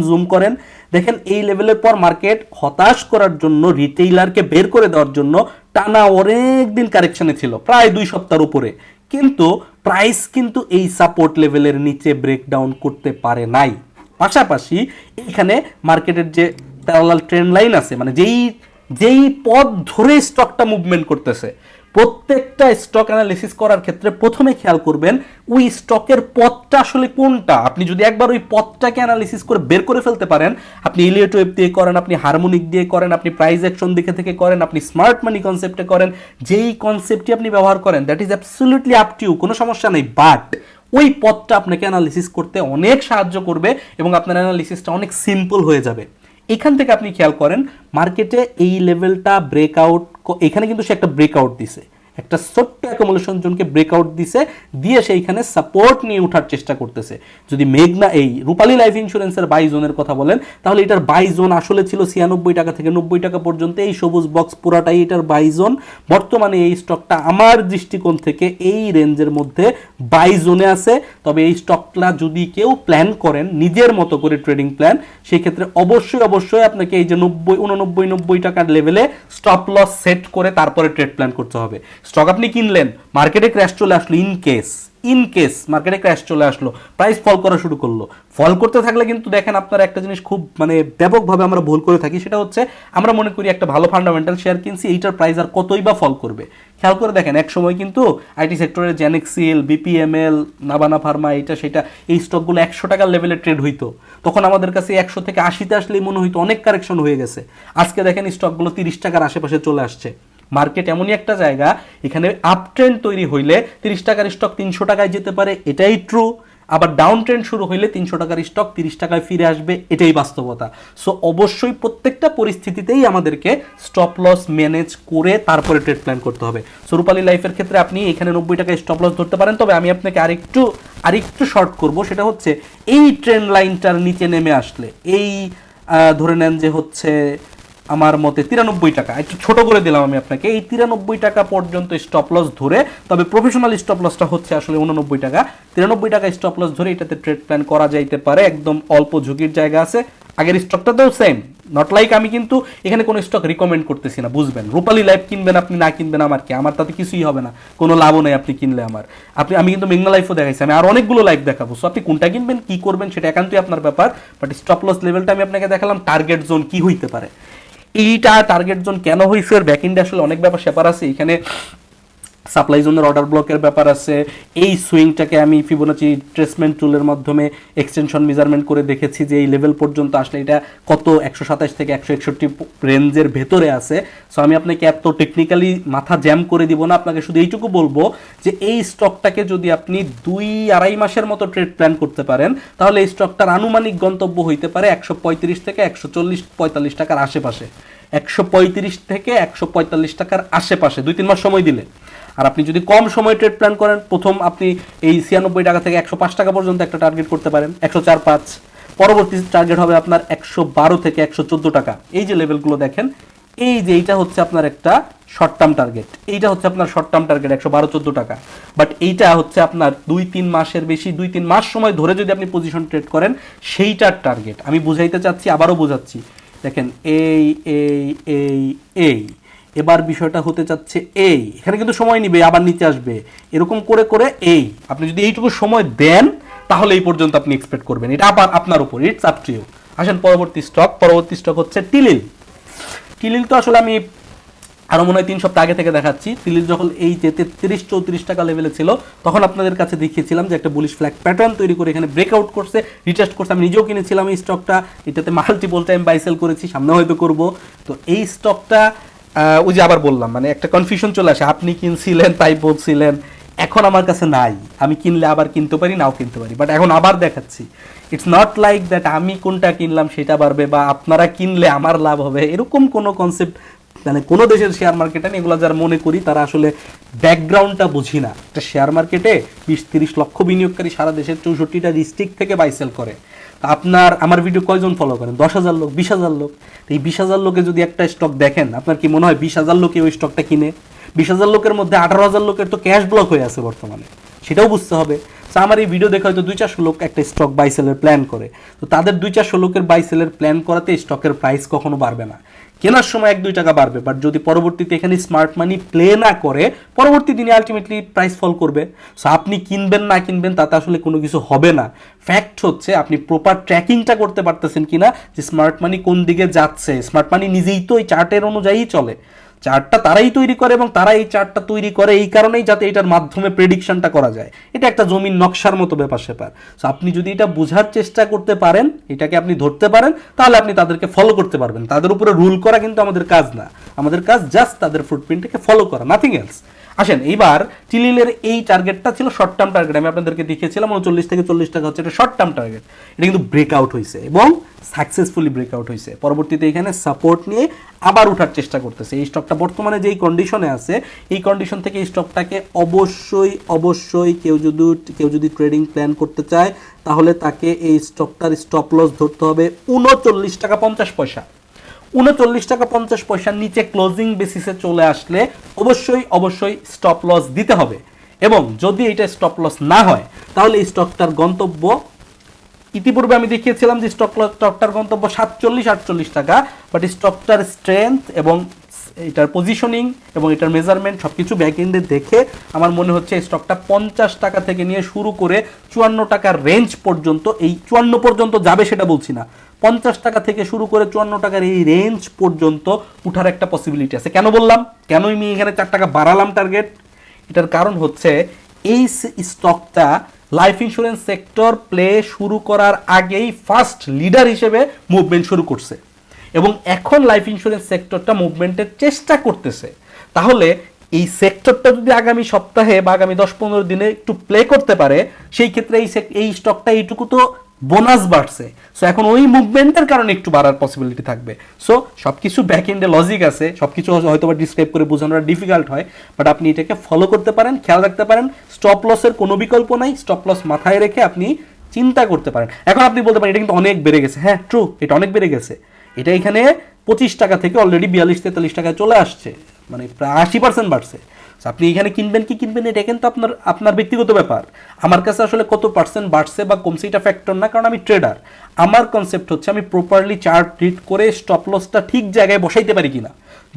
জুম করেন, দেখেন এই লেভেলের পর মার্কেট হতাশ করার জন্য, রিটেইলারকে বের করে দেওয়ার জন্য টানা অনেক দিন কারেকশনে ছিল, প্রায় 2 সপ্তাহের উপরে, কিন্তু প্রাইস কিন্তু এই সাপোর্ট লেভেলের নিচে ব্রেকডাউন করতে পারে নাই। পাশাপাশি এইখানে মার্কেটের যে প্যারালাল ট্রেন্ড লাইন আছে, মানে যেই পথ ধরে স্টকটা মুভমেন্ট করতেছে, প্রত্যেকটা স্টক অ্যানালিসিস করার ক্ষেত্রে প্রথমে খেয়াল করবেন ওই স্টকের পথটা আসলে কোনটা। আপনি যদি একবার ওই পথটাকে অ্যানালিসিস করে বের করে ফেলতে পারেন, আপনি এলিয়ট ওয়েভ দিয়ে করেন, আপনি হারমোনিক দিয়ে করেন, আপনি প্রাইস অ্যাকশন দিকে থেকে করেন, আপনি স্মার্ট মানি কনসেপ্টে করেন, যেই কনসেপ্টটি আপনি ব্যবহার করেন, that is absolutely up to you, কোনো সমস্যা নেই। বাট ওই পথটা আপনাকে অ্যানালিসিস করতে অনেক সাহায্য করবে এবং আপনার অ্যানালিসিসটা অনেক সিম্পল হয়ে যাবে। এখান থেকে আপনি খেয়াল করেন মার্কেটে এই লেভেলটা ব্রেকআউট, এখানে কিন্তু সে একটা ব্রেকআউট দিছে, একটা ছোট্ট অ্যাকুমুলেশন জোনকে ব্রেকআউট দিয়ে সেইখানে সাপোর্ট নিয়ে ওঠার চেষ্টা করতেছে। যদি মেঘনা এই রূপালী লাইফ ইন্স্যুরেন্সের বাই জোনের কথা বলেন, তাহলে এটার বাই জোন আসলে ছিল 96 টাকা থেকে 90 টাকা পর্যন্ত। এই সবুজ বক্স পুরাটাই এটার বাই জোন। বর্তমানে এই স্টকটা আমার দৃষ্টিকোণ থেকে এই রেঞ্জের মধ্যে বাই জোনে আছে। তবে এই স্টকটা যদি কেউ প্ল্যান করেন নিজের মতো করে ট্রেডিং প্ল্যান, সেই ক্ষেত্রে অবশ্যই আপনাকে এই যে 90 টাকার লেভেলে স্টপ লস সেট করে তারপরে ট্রেড প্ল্যান করতে হবে। স্টক আপনি কিনলেন, মার্কেটে ক্র্যাশ চলে আসলো, ইন কেস মার্কেটে ক্র্যাশ চলে আসলো, প্রাইস ফল করা শুরু করলো, ফল করতে থাকলে কিন্তু দেখেন আপনারা একটা জিনিস খুব ব্যাপকভাবে আমরা ভুল করে থাকি, সেটা হচ্ছে আমরা মনে করি একটা ভালো ফান্ডামেন্টাল শেয়ার কিনছি, এইটার প্রাইস আর কতই বা ফল করবে। খেয়াল করে দেখেন এক সময় কিন্তু আইটি সেক্টরের জেনেক্সিল, বিপিএমএল, নাবানা ফার্মা, এটা সেটা, এই স্টকগুলো 100 টাকার লেভেলে ট্রেড হইতো, তখন আমাদের কাছে 100 থেকে 80-তে আসলেই মনে হইতো অনেক কারেকশন হয়ে গেছে। আজকে দেখেন স্টকগুলো 30 টাকার আশেপাশে চলে আসছে। মার্কেট এমনই একটা জায়গা, এখানে আপ ট্রেন্ড তৈরি হইলে 30 টাকার স্টক 300 টাকায় যেতে পারে, এটাই ট্রু। আবার ডাউন ট্রেন্ড শুরু হইলে 300 টাকার স্টক 30 টাকায় ফিরে আসবে, এটাই বাস্তবতা। সো অবশ্যই প্রত্যেকটা পরিস্থিতিতেই আমাদেরকে স্টপ লস ম্যানেজ করে তারপরে ট্রেড প্ল্যান করতে হবে। সো রূপালী লাইফের ক্ষেত্রে আপনি এখানে 90 টাকায় স্টপ লস ধরতে পারেন। তবে আমি আপনাকে আরেকটু শর্ট করব, সেটা হচ্ছে এই ট্রেন্ড লাইনটার নিচে নেমে আসলে, এই ধরে নেন যে হচ্ছে আমার মতে 93 টাকা, একটু ছোট করে দিলাম আমি আপনাকে, এই 93 টাকা পর্যন্ত স্টপ লস ধরে, তবে প্রফেশনাল স্টপ লসটা হচ্ছে আসলে 89 টাকা, 93 টাকা স্টপ লস ধরে এটাতে ট্রেড প্ল্যান করা যাইতে পারে। একদম অল্প ঝুঁকির জায়গা আছে। আগের স্টকটাতেও সেম, নট লাইক আমি কিন্তু এখানে কোনো স্টক রিকমেন্ড করতেছি না, বুঝবেন। রূপালী লাইফ কিনবেন আপনি, না কিনবেন আমার কি, আমার তাতে কিছুই হবে না, কোনো লাভও নেই আপনি কিনলে আমার। আমি কিন্তু মেঘনা লাইফও দেখাইছি, আমি আর অনেকগুলো লাইফ দেখাবো। সো আপনি কোনটা কিনবেন, কি করবেন, সেটা একান্তই আপনার ব্যাপার। বাট স্টপ লস লেভেলটা আমি আপনাকে দেখালাম, টার্গেট জোন কি হইতে পারে, এইটা টার্গেট জোন কেন হয়েছে, এর ব্যাকএন্ডে আসলে অনেক ব্যাপার আছে। এখানে সাপ্লাই জোনের অর্ডার ব্লকের ব্যাপার আছে। এই সুইংটাকে আমি ফিবোনাচি ট্রেসমেন্ট টুলের মাধ্যমে এক্সটেনশন মেজারমেন্ট করে দেখেছি যে এই লেভেল পর্যন্ত আসলে এটা কত 127 থেকে 161 রেঞ্জের ভেতরে আছে। সো আমি আপনাকে এত টেকনিক্যালি মাথা জ্যাম করে দিব না, আপনাকে শুধু এইটুকু বলবো যে এই স্টকটাকে যদি আপনি 2-2.5 মাসের মতো ট্রেড প্ল্যান করতে পারেন, তাহলে এই স্টকটার আনুমানিক গন্তব্য হইতে পারে 135 থেকে 140-45 টাকার আশেপাশে। 135 থেকে 145 টাকার আশেপাশে 2-3 মাস সময় দিলে। আর আপনি যদি কম সময় ট্রেড প্ল্যান করেন, প্রথম আপনি এই 96 টাকা থেকে 105 টাকা পর্যন্ত একটা টার্গেট করতে পারেন, 104-105। পরবর্তী টার্গেট হবে আপনার 112 থেকে 114 টাকা। এই যে লেভেলগুলো দেখেন, এই যে এইটা হচ্ছে আপনার একটা শর্ট টার্ম টার্গেট, এইটা হচ্ছে আপনার শর্ট টার্ম টার্গেট 112-114 টাকা। বাট এইটা হচ্ছে আপনার 2-3 মাসের বেশি, 2-3 মাস সময় ধরে যদি আপনি পজিশন ট্রেড করেন, সেইটার টার্গেট আমি বুঝাইতে চাচ্ছি, আবারও বোঝাচ্ছি। দেখেন এই এবার বিষয়টা হতে চাচ্ছে এই, এখানে কিন্তু সময় নিবে, আবার নিচে আসবে, এরকম করে করে এই আপনি যদি এইটুকু সময় দেন, তাহলে এই পর্যন্ত আপনি এক্সপেক্ট করবেন। এটা আবার আপনার উপর, ইটস আপ টু ইউ। আসেন পরবর্তী স্টক হচ্ছে টিলিল। টিলিল তো আসলে আমি আরও মনে হয় 3 সপ্তাহ আগে থেকে দেখাচ্ছি। টিলিল যখন এই যে 33-34 টাকা লেভেলে ছিল তখন আপনাদের কাছে দেখিয়েছিলাম যে একটা বুলিশ ফ্ল্যাগ প্যাটার্ন তৈরি করে এখানে ব্রেকআউট করছে, রিটেস্ট করছে। আমি নিজেও কিনেছিলাম এই স্টকটা, এটাতে মাল্টিপল টাইম বাই সেল করেছি, সামনে হয়তো করব। তো এই স্টকটা ওই যে আবার বললাম, মানে একটা কনফিউশন চলে আসে, আপনি কিনছিলেন তাই বলছিলেন, এখন আমার কাছে নাই, আমি কিনলে আবার কিনতে পারি, নাও কিনতে পারি, বাট এখন আবার দেখাচ্ছি। ইটস নট লাইক দ্যাট আমি কোনটা কিনলাম সেটা বাড়বে বা আপনারা কিনলে আমার লাভ হবে, এরকম কোনো কনসেপ্ট মানে কোনো দেশের শেয়ার মার্কেটে নেই। এগুলো যারা মনে করি তারা আসলে ব্যাকগ্রাউন্ডটা বুঝি না। একটা শেয়ার মার্কেটে 20-30 লক্ষ বিনিয়োগকারী সারা দেশের 64টা ডিস্ট্রিক্ট থেকে বাই সেল করে। তা আমার ভিডিও কয়জন ফলো করেন? 10,000 লোক, 20,000 লোক। এই 20,000 লোকে যদি একটা স্টক দেখেন, আপনার কি মনে হয় 20,000 লোকে ওই স্টকটা কিনে? 20,000 লোকের মধ্যে 18,000 লোকের তো ক্যাশ ব্লক হয়ে আছে বর্তমানে, সেটাও বুঝতে হবে। তো আমার এই ভিডিও দেখে হয়তো 200-400 লোক একটা স্টক বাই সেলের প্ল্যান করে, তো তাদের 200-400 লোকের বাই সেলের প্ল্যান করাতে স্টকের প্রাইস কখনো বাড়বে না। কেনার সময় 1-2 টাকা বাড়বে, বাট যদি পরবর্তীতে এখানে স্মার্ট মানি প্লে না করে পরবর্তী দিনে আলটিমেটলি প্রাইস ফল করবে। সো আপনি কিনবেন না কিনবেন তাতে আসলে কোনো কিছু হবে না। ফ্যাক্ট হচ্ছে আপনি প্রপার ট্র্যাকিংটা করতে পারতেছেন কিনা যে স্মার্ট মানি কোন দিকে যাচ্ছে। স্মার্ট মানি নিজেই তো এই চার্টের অনুযায়ী চলে, চার্টটা তারাই তৈরি করে এবং তারা এই চার্টটা তৈরি করে এই কারণেই যাতে এটার মাধ্যমে প্রেডিকশনটা করা যায়। এটা একটা জমির নকশার মতো ব্যাপার স্যাপার। সো আপনি যদি এটা বোঝার চেষ্টা করতে পারেন, এটাকে আপনি ধরতে পারেন, তাহলে আপনি তাদেরকে ফলো করতে পারবেন। তাদের উপরে রুল করা কিন্তু আমাদের কাজ না, আমাদের কাজ জাস্ট তাদের ফুটপ্রিন্টটাকে ফলো করা, নাথিং এলস। আসেন এইবার টিলিলের এই টার্গেটটা ছিল শর্ট টার্ম টার্গেট, আমি আপনাদেরকে দেখিয়েছিলাম 39 থেকে 40 টাকা হচ্ছে এটা শর্ট টার্ম টার্গেট। এটা কিন্তু ব্রেকআউট হয়েছে এবং সাকসেসফুলি ব্রেকআউট হয়েছে। পরবর্তীতে এখানে সাপোর্ট নিয়ে আবার উঠার চেষ্টা করতেছে। এই স্টকটা বর্তমানে যেই কন্ডিশনে আছে, এই কন্ডিশন থেকে এই স্টকটাকে অবশ্যই কেউ যদি ট্রেডিং প্ল্যান করতে চায় তাহলে তাকে এই স্টকটার স্টপ লস ধরতে হবে 39 টাকা 50 পয়সা। 39 টাকা 50 পয়সার নিচে ক্লোজিং বেসিসে চলে আসলে অবশ্যই স্টপ লস দিতে হবে। এবং যদি এটা স্টপ লস না হয় তাহলে এই স্টকটার গন্তব্য, ইতিপূর্বে আমি দেখিয়েছিলাম যে স্টকটার গন্তব্য 47-48 টাকা, বাট স্টকটার স্ট্রেংথ এবং এটার পজিশনিং এবং এটার মেজারমেন্ট সব কিছু ব্যাক এন্ডে দেখে আমার মনে হচ্ছে এই স্টকটা 50 টাকা থেকে নিয়ে শুরু করে 54 টাকার রেঞ্জ পর্যন্ত, এই 54 পর্যন্ত যাবে সেটা বলছি না, 50 টাকা থেকে শুরু করে 54 টাকার এই রেঞ্জ পর্যন্ত উঠার একটা পসিবিলিটি আছে। কেন বললাম, কেন আমি এখানে 4 টাকা বাড়ালাম টার্গেট? এটার কারণ হচ্ছে এই স্টকটা লাইফ ইন্স্যুরেন্স সেক্টর প্লে শুরু করার আগেই ফার্স্ট লিডার হিসেবে মুভমেন্ট শুরু করছে এবং এখন লাইফ ইন্স্যুরেন্স সেক্টরটা মুভমেন্টের চেষ্টা করতেছে। তাহলে এই সেক্টরটা যদি আগামী সপ্তাহে বা আগামী 10-15 দিনে একটু প্লে করতে পারে, সেই ক্ষেত্রে এই স্টকটা এইটুকু তো বোনাস বাড়ছে। সো এখন ওই মুভমেন্টের কারণে একটু বাড়ার পসিবিলিটি থাকবে। সো সব কিছু ব্যাক এন্ডে লজিক আছে, সব কিছু হয়তো বা ডিসক্রাইব করে বোঝানোটা ডিফিকাল্ট হয়, বাট আপনি এটাকে ফলো করতে পারেন, খেয়াল রাখতে পারেন। স্টপ লসের কোনো বিকল্প নাই, স্টপ লস মাথায় রেখে আপনি চিন্তা করতে পারেন। এখন আপনি বলতে পারেন এটা কিন্তু অনেক বেড়ে গেছে। হ্যাঁ ট্রু, এটা অনেক বেড়ে গেছে। এটা এখানে 25 টাকা থেকে অলরেডি 42-43 টাকায় চলে আসছে, মানে প্রায় 80% বাড়ছে। আপনি এখানে কিনবেন কি কিনবেন এটা কিন্তু আপনার ব্যক্তিগত ব্যাপার। আমার কাছে আসলে কত পার্সেন্ট বাড়ছে বা কমছে এটা ফ্যাক্টর না, কারণ আমি ট্রেডার। আমার কনসেপ্ট হচ্ছে আমি প্রপারলি চার্ট রিড করে স্টপ লসটা ঠিক জায়গায় বসাইতে পারি কিনা।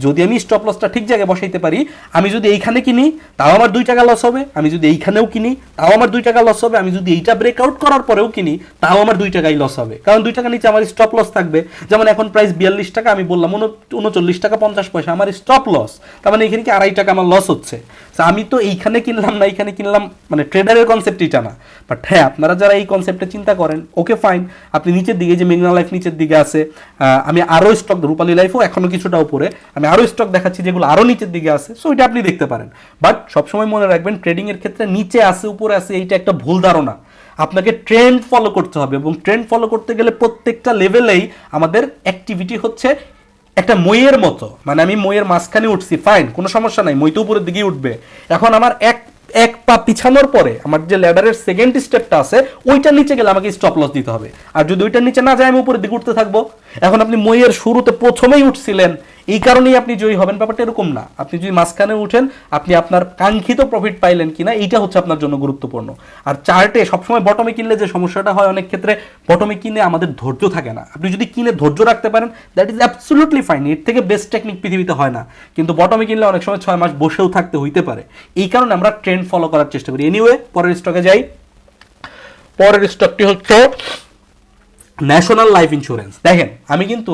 যদি আমি স্টপ লসটা ঠিক জায়গায় বসাইতে পারি, আমি যদি এইখানে কিনি তাও আমার 2 টাকা লস হবে, আমি যদি এইখানেও কিনি তাও আমার 2 টাকা লস হবে, আমি যদি এইটা ব্রেকআউট করার পরেও কিনি তাও আমার 2 টাকাই লস হবে, কারণ 2 টাকা নিচে আমার স্টপ লস থাকবে। যেমন এখন প্রাইস 42 টাকা, আমি বললাম 39 টাকা 50 পয়সা আমার স্টপ লস, তার মানে এখানে কি 2.5 টাকা আমার লস হচ্ছে। আমি তো এইখানে কিনলাম না এইখানে কিনলাম, মানে ট্রেডারের কনসেপ্ট এটা না। বাট হ্যাঁ, আপনারা যারা এই কনসেপ্টে চিন্তা করেন, ওকে ফাইন, আপনি নিচের দিকে যে মেঘনা লাইফ নিচের দিকে আছে, আমি আরও স্টক, রূপালী লাইফও এখনো কিছুটা উপরে, আমি আরও স্টক দেখাচ্ছি যেগুলো আরও নিচের দিকে আছে, সো এটা আপনি দেখতে পারেন। বাট সবসময় মনে রাখবেন ট্রেডিং এর ক্ষেত্রে নিচে আছে উপরে আছে এইটা একটা ভুল ধারণা। আপনাকে ট্রেন্ড ফলো করতে হবে এবং ট্রেন্ড ফলো করতে গেলে প্রত্যেকটা লেভেলেই আমাদের অ্যাক্টিভিটি হচ্ছে একটা মইয়ের মতো, মানে আমি মইয়ের মাঝখানে উঠছি, ফাইন, কোনো সমস্যা নাই, মই তো উপরের দিকেই উঠবে। এখন আমার এক পা পিছানোর পরে আমার যে ল্যাডারের সেকেন্ড স্টেপটা আছে ওইটার নিচে গেলে আমাকে স্টপ লস দিতে হবে, আর যদি ওইটার নিচে না যায় আমি উপরের দিকে উঠতে থাকবো। এখন আপনি মইয়ের শুরুতে প্রথমেই উঠছিলেন, এই কারণেই আপনি জয়ী হবেন, ব্যাপারটা এরকম না। আপনি যদি মাঝখানে উঠেন, আপনি আপনার কাঙ্ক্ষিত প্রফিট পাইলেন কিনা এইটা হচ্ছে আপনার জন্য গুরুত্বপূর্ণ। আর চার্টে সবসময় বটমে কিনলে যে সমস্যাটা হয়, অনেক ক্ষেত্রে বটমে কিনে আমাদের ধৈর্য থাকে না। আপনি যদি কিনে ধৈর্য রাখতে পারেন, দ্যাট ইজ অ্যাবসলিউটলি ফাইন, এর থেকে বেস্ট টেকনিক পৃথিবীতে হয় না। কিন্তু বটমে কিনলে অনেক সময় 6 মাস বসেও থাকতে হইতে পারে, এই কারণে আমরা ট্রেন্ড ফলো করার চেষ্টা করি। এনিওয়ে, পরের স্টকে যাই। পরের স্টকটি হচ্ছে ন্যাশনাল লাইফ ইন্স্যুরেন্স। দেখেন আমি কিন্তু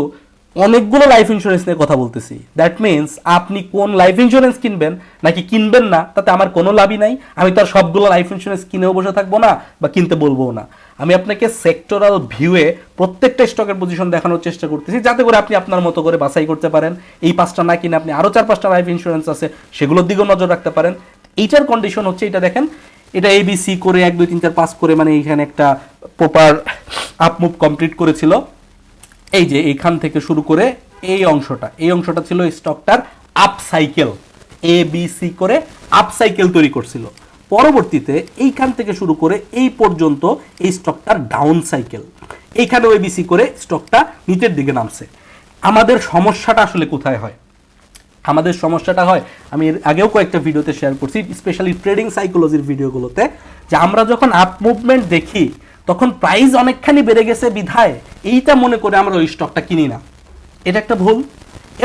অনেকগুলো লাইফ ইন্স্যুরেন্স নিয়ে কথা বলতেছি, দ্যাট মিনস আপনি কোন লাইফ ইন্স্যুরেন্স কিনবেন নাকি কিনবেন না তাতে আমার কোনো লাভই নাই। আমি তো আর সবগুলো লাইফ ইন্স্যুরেন্স কিনেও বসে থাকবো না বা কিনতে বলবো না। আমি আপনাকে সেক্টরাল ভিউয়ে প্রত্যেকটা স্টকের পজিশন দেখানোর চেষ্টা করতেছি, যাতে করে আপনি আপনার মতো করে বাছাই করতে পারেন। এই 5টা না কিনে আপনি আরও 4-5টা লাইফ ইন্স্যুরেন্স আছে, সেগুলোর দিকেও নজর রাখতে পারেন। এইটার কন্ডিশন হচ্ছে, এটা দেখেন, এটা ABC করে 1 2 3 4 5 করে, মানে এইখানে একটা প্রপার আপ মুভ কমপ্লিট করেছিল। এই যে এইখান থেকে শুরু করে এই অংশটা ছিল স্টকটার আপ সাইকেল, ABC করে আপ সাইকেল তৈরি করছিল। পরবর্তীতে এইখান থেকে শুরু করে এই পর্যন্ত এই স্টকটার ডাউন সাইকেল, এইখানেও ABC করে স্টকটা নিচের দিকে নামছে। আমাদের সমস্যাটা আসলে কোথায় হয়? আমাদের সমস্যাটা হয়, আমি এর আগেও কয়েকটা ভিডিওতে শেয়ার করছি, স্পেশালি ট্রেডিং সাইকোলজির ভিডিওগুলোতে, যে আমরা যখন আপ মুভমেন্ট দেখি তখন প্রাইস অনেকখানি বেড়ে গেছে বিধায় এইটা মনে করে আমরা ওই স্টকটা কিনি না, এটা একটা ভুল।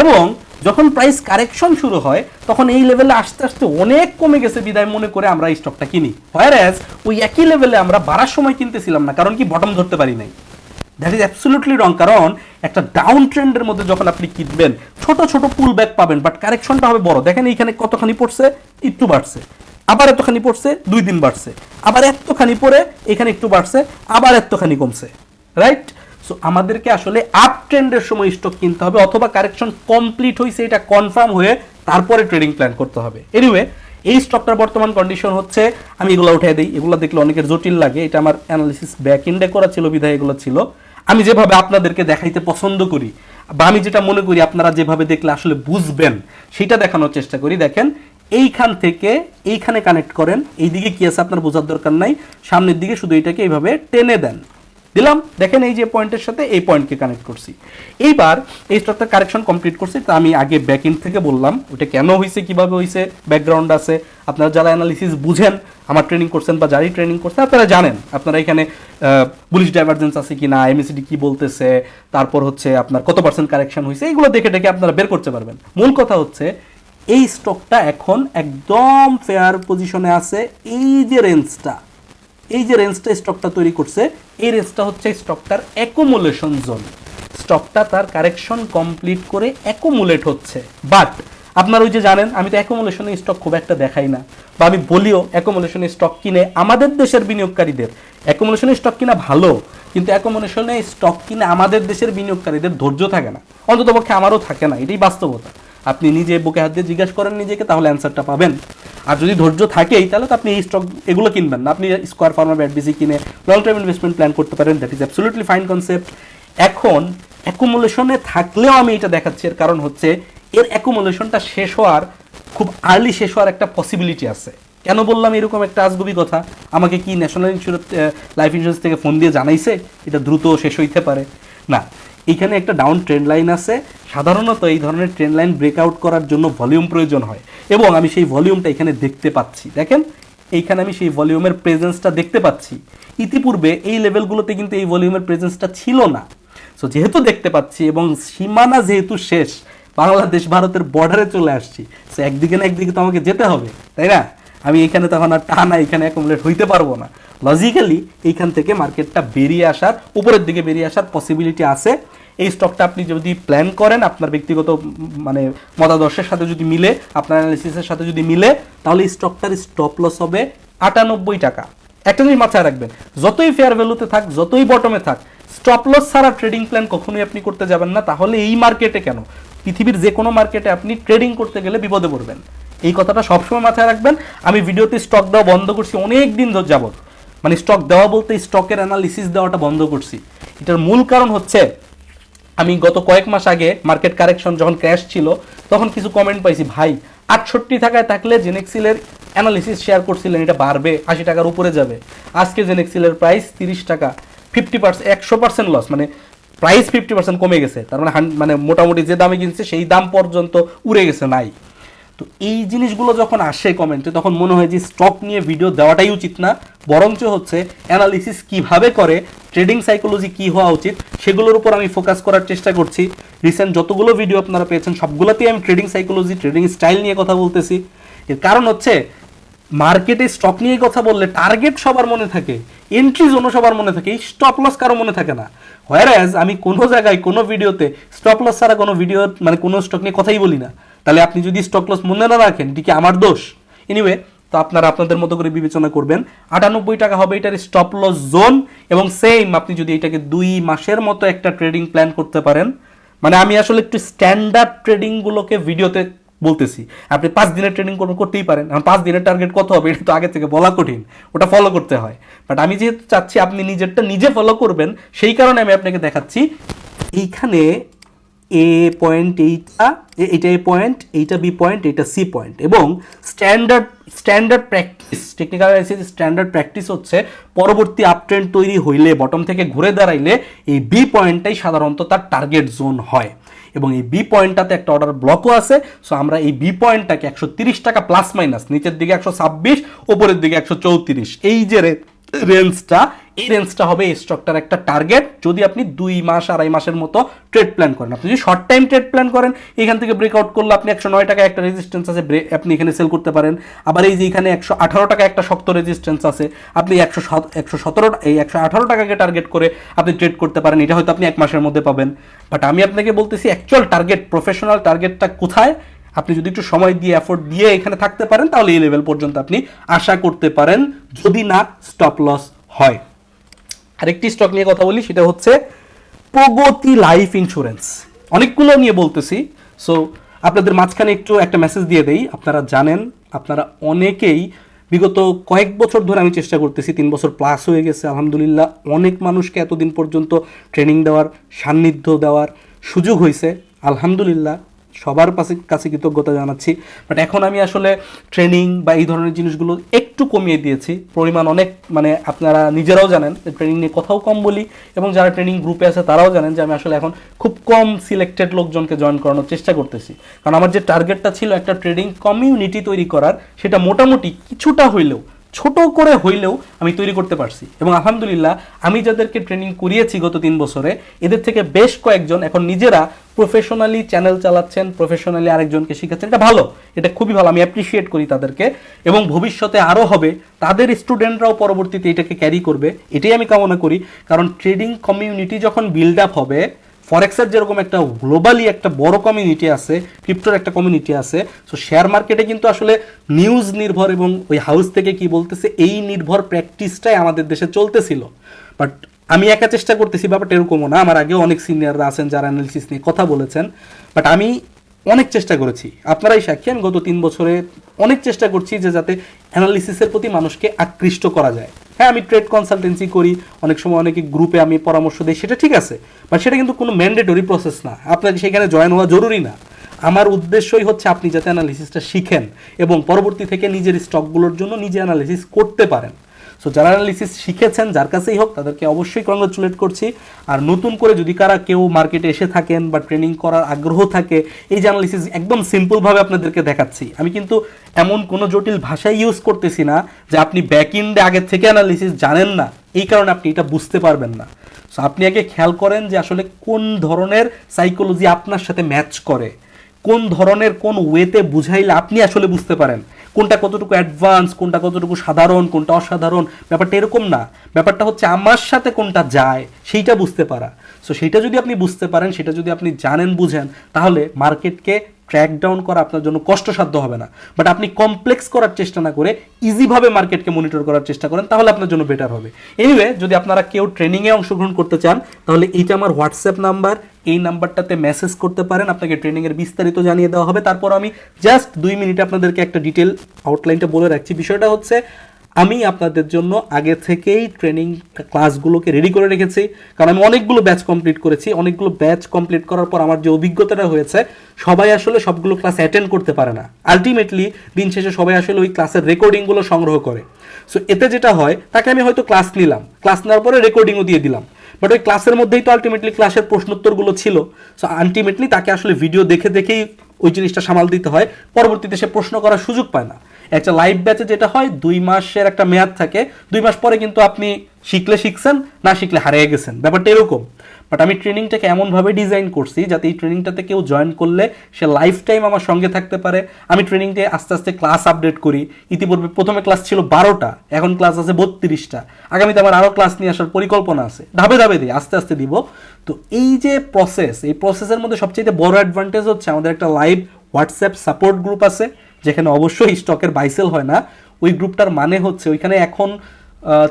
এবং যখন প্রাইস কারেকশন শুরু হয় তখন এই লেভেলে আস্তে আস্তে অনেক কমে গেছে বিধায় মনে করে আমরা এই স্টকটা কিনি, হোয়ারএজ ওই একই লেভেলে আমরা বাড়ার সময় কিনতেছিলাম না, কারণ কি বটম ধরতে পারি নাই। দ্যাট ইজ অ্যাবসলিউটলি রং। কারণ একটা ডাউন ট্রেন্ডের মধ্যে যখন আপনি কিনবেন ছোট ছোট পুল ব্যাক পাবেন, বাট কারেকশনটা হবে বড়। দেখেন এইখানে কতখানি পড়ছে, একটু বাড়ছে, আবার এতখানি পড়ছে, 2 দিন বাড়ছে, আবার এতখানি পড়ে এখানে একটু বাড়ছে, আবার এতখানি কমছে, রাইট? সো আমাদেরকে আসলে আপ ট্রেন্ডের সময় স্টক কিনতে হবে, অথবা কারেকশন কমপ্লিট হয়েছে এটা কনফার্ম হয়ে তারপরে ট্রেডিং প্ল্যান করতে হবে। এনিওয়ে, এই স্টকটার বর্তমান কন্ডিশন হচ্ছে, আমি এগুলো উঠে দিই, এগুলো দেখলে অনেকের জটিল লাগে, এটা আমার অ্যানালিসিস ব্যাক ইন্ডে করা ছিল বিধায় এগুলো ছিল। আমি যেভাবে আপনাদেরকে দেখাইতে পছন্দ করি বা আমি যেটা মনে করি আপনারা যেভাবে দেখলে আসলে বুঝবেন সেটা দেখানোর চেষ্টা করি। দেখেন এইখান থেকে এইখানে কানেক্ট করেন, এইদিকে কি আছে আপনার বোঝার দরকার নাই, সামনের দিকে শুধু এটাকে এইভাবে টেনে দেন, দিলাম। দেখেন এই যে পয়েন্টের সাথে এই পয়েন্টকে কানেক্ট করছি। এইবার এই স্টকটা কারেকশন কমপ্লিট করছি, তা আমি আগে ব্যাক এন্ড থেকে বললাম ওটা কেন হয়েছে, কিভাবে হয়েছে, ব্যাকগ্রাউন্ড আছে। আপনারা যারা অ্যানালিসিস বুঝেন, আমার ট্রেনিং করছেন বা যারাই ট্রেনিং করছেন, আপনারা জানেন আপনারা এখানে বুলিশ ডাইভারজেন্স আছে কিনা, MACD কি বলতেছে, তারপর হচ্ছে আপনার কত % কারেকশন হয়েছে, এইগুলো দেখে দেখে আপনারা বের করতে পারবেন। মূল কথা হচ্ছে এই স্টকটা এখন একদম ফেয়ার পজিশনে আছে। এই যে রেঞ্জটা স্টকটা তৈরি করছে, এই রেঞ্জটা হচ্ছে স্টকটার অ্যাকুমুলেশন জোন। স্টকটা তার কারেকশন কমপ্লিট করে অ্যাকুমুলেট হচ্ছে। বাট আপনারা ওই যে জানেন আমি তো অ্যাকুমুলেশনে স্টক খুব একটা দেখাই না, বা আমি বলিও অ্যাকুমুলেশনে স্টক কিনে আমাদের দেশের বিনিয়োগকারীদের, অ্যাকুমুলেশনে স্টক কিনা ভালো, কিন্তু অ্যাকুমুলেশনে স্টক কিনে আমাদের দেশের বিনিয়োগকারীদের ধৈর্য থাকে না, অন্ততপক্ষে আমারও থাকে না, এটাই বাস্তবতা। আপনি নিজে বুকে হাত দিয়ে জিজ্ঞাসা করেন নিজেকে, তাহলে অ্যান্সারটা পাবেন। আর যদি ধৈর্য থাকেই তাহলে তো আপনি এই স্টক এগুলো কিনবেন না, আপনি স্কয়ার ফার্মা BATBC কিনে লং টার্ম ইনভেস্টমেন্ট প্ল্যান করতে পারেন, that is absolutely fine concept. এখন অ্যাকুমুলেশনে থাকলেও আমি এটা দেখাচ্ছি, এর কারণ হচ্ছে এর অ্যাকুমুলেশনটা খুব আর্লি শেষ হওয়ার একটা পসিবিলিটি আছে। কেন বললাম এরকম একটা আজগুবি কথা? আমাকে কি ন্যাশনাল লাইফ ইন্স্যুরেন্স থেকে ফোন দিয়ে জানাইছে এটা দ্রুত শেষ হইতে পারে? না, এখানে একটা ডাউন ট্রেন্ড লাইন আছে। সাধারণত এই ধরনের ট্রেন্ড লাইন ব্রেকআউট করার জন্য ভলিউম প্রয়োজন হয়, এবং আমি সেই ভলিউমটা এখানে দেখতে পাচ্ছি। দেখেন এইখানে আমি সেই ভলিউমের প্রেজেন্সটা দেখতে পাচ্ছি। ইতিপূর্বে এই লেভেলগুলোতে কিন্তু এই ভলিউমের প্রেজেন্সটা ছিল না। সো যেহেতু দেখতে পাচ্ছি এবং সীমানা যেহেতু শেষ, বাংলাদেশ ভারতের বর্ডারে চলে আসছি, সো একদিকে না একদিকে তো আমাকে যেতে হবে, তাই না? আমি এখানে তখন আর টানা এখানে অ্যাকুমুলেট হইতে পারবো না। লজিক্যালি এইখান থেকে মার্কেটটা উপরের দিকে বেরিয়ে আসার পসিবিলিটি আছে। এই স্টকটা আপনি যদি প্ল্যান করেন আপনার ব্যক্তিগত মানে মতাদর্শের সাথে যদি মিলে, আপনার অ্যানালিসিসের সাথে যদি মিলে, তাহলে এই স্টকটার স্টপ লস হবে 98 টাকা। একটা জিনিস মাথায় রাখবেন, যতই ফেয়ার ভ্যালুতে থাক, যতই বটমে থাক, স্টপ লস ছাড়া ট্রেডিং প্ল্যান কখনোই আপনি করতে যাবেন না। তাহলে এই মার্কেটে কেন, পৃথিবীর যে কোনো মার্কেটে আপনি ট্রেডিং করতে গেলে বিপদে পড়বেন। এই কথাটা সবসময় মাথায় রাখবেন। আমি ভিডিওতে স্টক দেওয়া বন্ধ করছি অনেক দিন যাবত, মানে স্টক দেওয়া বলতে স্টকের অ্যানালিসিস দেওয়াটা বন্ধ করছি। এটার মূল কারণ হচ্ছে আমি গত কয়েক মাস আগে মার্কেট কারেকশন যখন ক্র্যাশ ছিল, তখন কিছু কমেন্ট পাইছি, ভাই 68 টাকায় থাকলে জেনেক্সিলের অ্যানালিসিস শেয়ার করছিলেন এটা বাড়বে, 80 টাকার উপরে যাবে। আজকে জেনেক্সিলের প্রাইস 30 টাকা, 50%, 100% লস, মানে প্রাইস 50% কমে গেছে। তার মানে মোটামুটি যে দামে কিনছে সেই দাম পর্যন্ত উড়ে গেছে, নাই। তো এই জিনিসগুলো যখন আসে কমেন্টে, তখন মনে হয় যে স্টক নিয়ে ভিডিও দেওয়াটাই উচিত না, বরঞ্চ হচ্ছে অ্যানালিসিস কিভাবে করে, ট্রেডিং সাইকোলজি কি হওয়া উচিত, সেগুলোর উপর আমি ফোকাস করার চেষ্টা করছি। রিসেন্ট যতগুলো ভিডিও আপনারা পেয়েছেন সবগুলোতেই আমি ট্রেডিং সাইকোলজি, ট্রেডিং স্টাইল নিয়ে কথা বলতেছি। এর কারণ হচ্ছে মার্কেটে স্টক নিয়ে কথা বললে টার্গেট সবার মনে থাকে, এন্ট্রি জোনও সবার মনে থাকে, স্টপ লস কারো মনে থাকে না। হোয়ারএজ আমি কোনো জায়গায় কোনো ভিডিওতে স্টপ লস ছাড়া কোনো ভিডিও মানে কোনো স্টক নিয়ে কথাই বলি না। তাহলে আপনি যদি স্টক লস মনে না রাখেন এটি কি আমার দোষ? এনিওয়ে, তো আপনারা আপনাদের মতো করে বিবেচনা করবেন। 98 টাকা হবে এটার স্টপ লস জোন, এবং সেম আপনি যদি এটাকে 2 মাসের মতো একটা ট্রেডিং প্ল্যান করতে পারেন, মানে আমি আসলে একটু স্ট্যান্ডার্ড ট্রেডিংগুলোকে ভিডিওতে বলতেছি। আপনি 5 দিনের ট্রেডিং করতেই পারেন, এখন 5 দিনের টার্গেট কত হবে এটা তো আগে থেকে বলা কঠিন, ওটা ফলো করতে হয়। বাট আমি যেহেতু চাচ্ছি আপনি নিজেরটা নিজে ফলো করবেন, সেই কারণে আমি আপনাকে দেখাচ্ছি। এইখানে এ পয়েন্ট এইটা এ পয়েন্ট, এইটা বি পয়েন্ট, এইটা সি পয়েন্ট, এবং standard practice, technical analysis standard practice হচ্ছে পরবর্তী আপট্রেন্ড তৈরি হইলে, বটম থেকে ঘুরে দাঁড়াইলে এই বি পয়েন্টটাই সাধারণত তার টার্গেট জোন হয়, এবং এই বি পয়েন্টটাতে একটা অর্ডার ব্লকও আছে। সো আমরা এই বি পয়েন্টটাকে 130 টাকা প্লাস মাইনাস, নিচের দিকে 126, ওপরের দিকে 134, এই যে রেঞ্জটা, এই রেঞ্জটা হবে এই স্টকটার একটা টার্গেট যদি আপনি 2 মাস 2.5 মাসের মতো ট্রেড প্ল্যান করেন। আপনি যদি শর্ট টাইম ট্রেড প্ল্যান করেন, এখান থেকে ব্রেকআউট করলে আপনি 109 টাকায় একটা রেজিস্ট্যান্স আছে, আপনি এখানে সেল করতে পারেন। আবার এই যে এখানে 118 টাকা একটা শক্ত রেজিস্ট্যান্স আছে, আপনি 118 টাকাকে টার্গেট করে আপনি ট্রেড করতে পারেন। এটা হয়তো আপনি 1 মাসের মধ্যে পাবেন। বাট আমি আপনাকে বলতেছি অ্যাকচুয়াল টার্গেট, প্রফেশনাল টার্গেটটা কোথায়। আপনি যদি একটু সময় দিয়ে এফোর্ট দিয়ে এখানে থাকতে পারেন, তাহলে এই লেভেল পর্যন্ত আপনি আশা করতে পারেন, যদি না স্টপ লস হয়। আরেকটি স্টক নিয়ে কথা বলি, সেটা হচ্ছে প্রগতি লাইফ ইন্স্যুরেন্স। অনেকগুলো নিয়ে বলতেছি, সো আপনাদের মাঝখানে একটু একটা মেসেজ দিয়ে দেই। আপনারা জানেন, আপনারা অনেকেই বিগত কয়েক বছর ধরে আমি চেষ্টা করতেছি, 3 বছর প্লাস হয়ে গেছে আলহামদুলিল্লাহ, অনেক মানুষকে এতদিন পর্যন্ত ট্রেনিং দেওয়ার, সান্নিধ্য দেওয়ার সুযোগ হয়েছে আলহামদুলিল্লাহ, সবার কাছে কৃতজ্ঞতা জানাচ্ছি। বাট এখন আমি আসলে ট্রেনিং বা এই ধরনের জিনিসগুলো একটু কমিয়ে দিয়েছি, পরিমাণ অনেক, মানে আপনারা নিজেরাও জানেন ট্রেনিং নিয়ে কথাও কম বলি, এবং যারা ট্রেনিং গ্রুপে আছে তারাও জানেন যে আমি আসলে এখন খুব কম সিলেক্টেড লোকজনকে জয়েন করানোর চেষ্টা করতেছি। কারণ আমার যে টার্গেটটা ছিল একটা ট্রেডিং কমিউনিটি তৈরি করার, সেটা মোটামুটি কিছুটা হইলেও, ছোট করে হইলেও আমি তৈরি করতে পারছি। এবং আলহামদুলিল্লাহ আমি যাদেরকে ট্রেনিং করিয়েছি গত 3 বছরে, এদের থেকে বেশ কয়েকজন এখন নিজেরা প্রফেশনালি চ্যানেল চালাচ্ছেন, প্রফেশনালি আরেকজনকে শিখাচ্ছেন। এটা ভালো, এটা খুবই ভালো, আমি অ্যাপ্রিসিয়েট করি তাদেরকে, এবং ভবিষ্যতে আরও হবে, তাদের স্টুডেন্টরাও পরবর্তীতে এটাকে ক্যারি করবে, এটাই আমি কামনা করি। কারণ ট্রেডিং কমিউনিটি যখন বিল্ড আপ হবে, ফরেক্সের যেরকম একটা গ্লোবালি একটা বড় কমিউনিটি আছে, ক্রিপ্টোর একটা কমিউনিটি আছে, সো শেয়ার মার্কেটে কিন্তু আসলে নিউজ নির্ভর এবং ওই হাউস থেকে কি বলতেছে এই নির্ভর প্র্যাকটিসটাই আমাদের দেশে চলতেছিল। বাট আমি একা চেষ্টা করতেছি, ব্যাপারটা এরকমও না, আমার আগেও অনেক সিনিয়ররা আছেন যারা অ্যানালিসিস নিয়ে কথা বলেছেন। বাট আমি অনেক চেষ্টা করেছি, আপনারাই সাক্ষী, আমি গত 3 বছরে অনেক চেষ্টা করছি যে যাতে অ্যানালিসিসের প্রতি মানুষকে আকৃষ্ট করা যায়। হ্যাঁ, আমি ট্রেড কনসালটেন্সি করি, অনেক সময় অনেকে গ্রুপে আমি পরামর্শ দিই, সেটা ঠিক আছে, বাট সেটা কিন্তু কোনো ম্যান্ডেটরি প্রসেস না, আপনাকে সেখানে জয়েন হওয়া জরুরি না। আমার উদ্দেশ্যই হচ্ছে আপনি যাতে অ্যানালিসিসটা শিখেন এবং পরবর্তী থেকে নিজের স্টকগুলোর জন্য নিজে অ্যানালিসিস করতে পারেন। সো যারা অ্যানালিসিস শিখেছেন, যার কাছেই হোক, তাদেরকে অবশ্যই কংগ্রাচুলেট করছি। আর নতুন করে যদি কেউ মার্কেটে এসে থাকেন বা ট্রেনিং করার আগ্রহ থাকে, এই যে অ্যানালিসিস একদম সিম্পলভাবে আপনাদেরকে দেখাচ্ছি, আমি কিন্তু এমন কোনো জটিল ভাষা ইউজ করতেছি না যে আপনি ব্যাক ইন্ডে আগের থেকে অ্যানালিসিস জানেন না, এই কারণে আপনি এটা বুঝতে পারবেন না। সো আপনি আগে খেয়াল করেন যে আসলে কোন ধরনের সাইকোলজি আপনার সাথে ম্যাচ করে, কোন ধরনের কোন ওয়েতে বুঝাইলে আপনি আসলে বুঝতে পারেন কোনটা কতটুকু অ্যাডভান্স, কোনটা কতটুকু সাধারণ, কোনটা অসাধারণ। ব্যাপারটা এরকম না, ব্যাপারটা হচ্ছে আমার সাথে কোনটা যায় সেইটা বুঝতে পারা। সো সেইটা যদি আপনি বুঝতে পারেন, সেটা যদি আপনি জানেন, বুঝেন, তাহলে মার্কেটকে ট্র্যাক ডাউন করা আপনার জন্য কষ্টসাধ্য হবে না। বাট আপনি কমপ্লেক্স করার চেষ্টা না করে ইজিভাবে মার্কেটকে মনিটর করার চেষ্টা করেন, তাহলে আপনার জন্য বেটার হবে। এনিওয়ে, যদি আপনারা কেউ ট্রেনিংয়ে অংশগ্রহণ করতে চান, তাহলে এইটা আমার হোয়াটসঅ্যাপ নাম্বার, এই নাম্বারটাতে মেসেজ করতে পারেন, আপনাকে ট্রেনিংয়ের বিস্তারিত জানিয়ে দেওয়া হবে। তারপর আমি জাস্ট 2 মিনিটে আপনাদেরকে একটা ডিটেল আউটলাইনটা বলে রাখছি। বিষয়টা হচ্ছে, আমি আপনাদের জন্য আগে থেকেই ট্রেনিং ক্লাসগুলোকে রেডি করে রেখেছি, কারণ আমি অনেকগুলো ব্যাচ কমপ্লিট করেছি। অনেকগুলো ব্যাচ কমপ্লিট করার পর আমার যে অভিজ্ঞতাটা হয়েছে, সবাই আসলে সবগুলো ক্লাস অ্যাটেন্ড করতে পারে না। আলটিমেটলি দিন শেষে সবাই আসলে ওই ক্লাসের রেকর্ডিংগুলো সংগ্রহ করে। সো এতে যেটা হয়, তাকে আমি হয়তো ক্লাস নিলাম, ক্লাস নেওয়ার পরে রেকর্ডিংও দিয়ে দিলাম, বাট ওই ক্লাসের মধ্যেই তো আলটিমেটলি ক্লাসের প্রশ্নোত্তরগুলো ছিল। সো আলটিমেটলি তাকে আসলে ভিডিও দেখে দেখেই ওই জিনিসটা সামাল দিতে হয়, পরবর্তীতে সে প্রশ্ন করার সুযোগ পায় না। একটা লাইভ ব্যাচে যেটা হয়, 2 মাসের একটা মেয়াদ থাকে, 2 মাস পরে কিন্তু আপনি শিখলে শিখছেন, না শিখলে হারিয়ে গেছেন, ব্যাপারটা এরকম। বাট আমি ট্রেনিংটাকে এমনভাবে ডিজাইন করছি যাতে এই ট্রেনিংটাতে কেউ জয়েন করলে সে লাইফ টাইম আমার সঙ্গে থাকতে পারে। আমি ট্রেনিংতে আস্তে আস্তে ক্লাস আপডেট করি। ইতিপূর্বে প্রথমে ক্লাস ছিল 12টা, এখন ক্লাস আছে 32টা। আগামীতে আমার আরও ক্লাস নিয়ে আসার পরিকল্পনা আছে, ধাপে ধাপে দিই, আস্তে আস্তে দিব। তো এই যে প্রসেস, এই প্রসেসের মধ্যে সবচেয়ে বড় অ্যাডভান্টেজ হচ্ছে আমাদের একটা লাইভ হোয়াটসঅ্যাপ সাপোর্ট গ্রুপ আছে, যেখানে অবশ্যই স্টকের বাইসেল হয় না। ওই গ্রুপটার মানে হচ্ছে ওইখানে এখন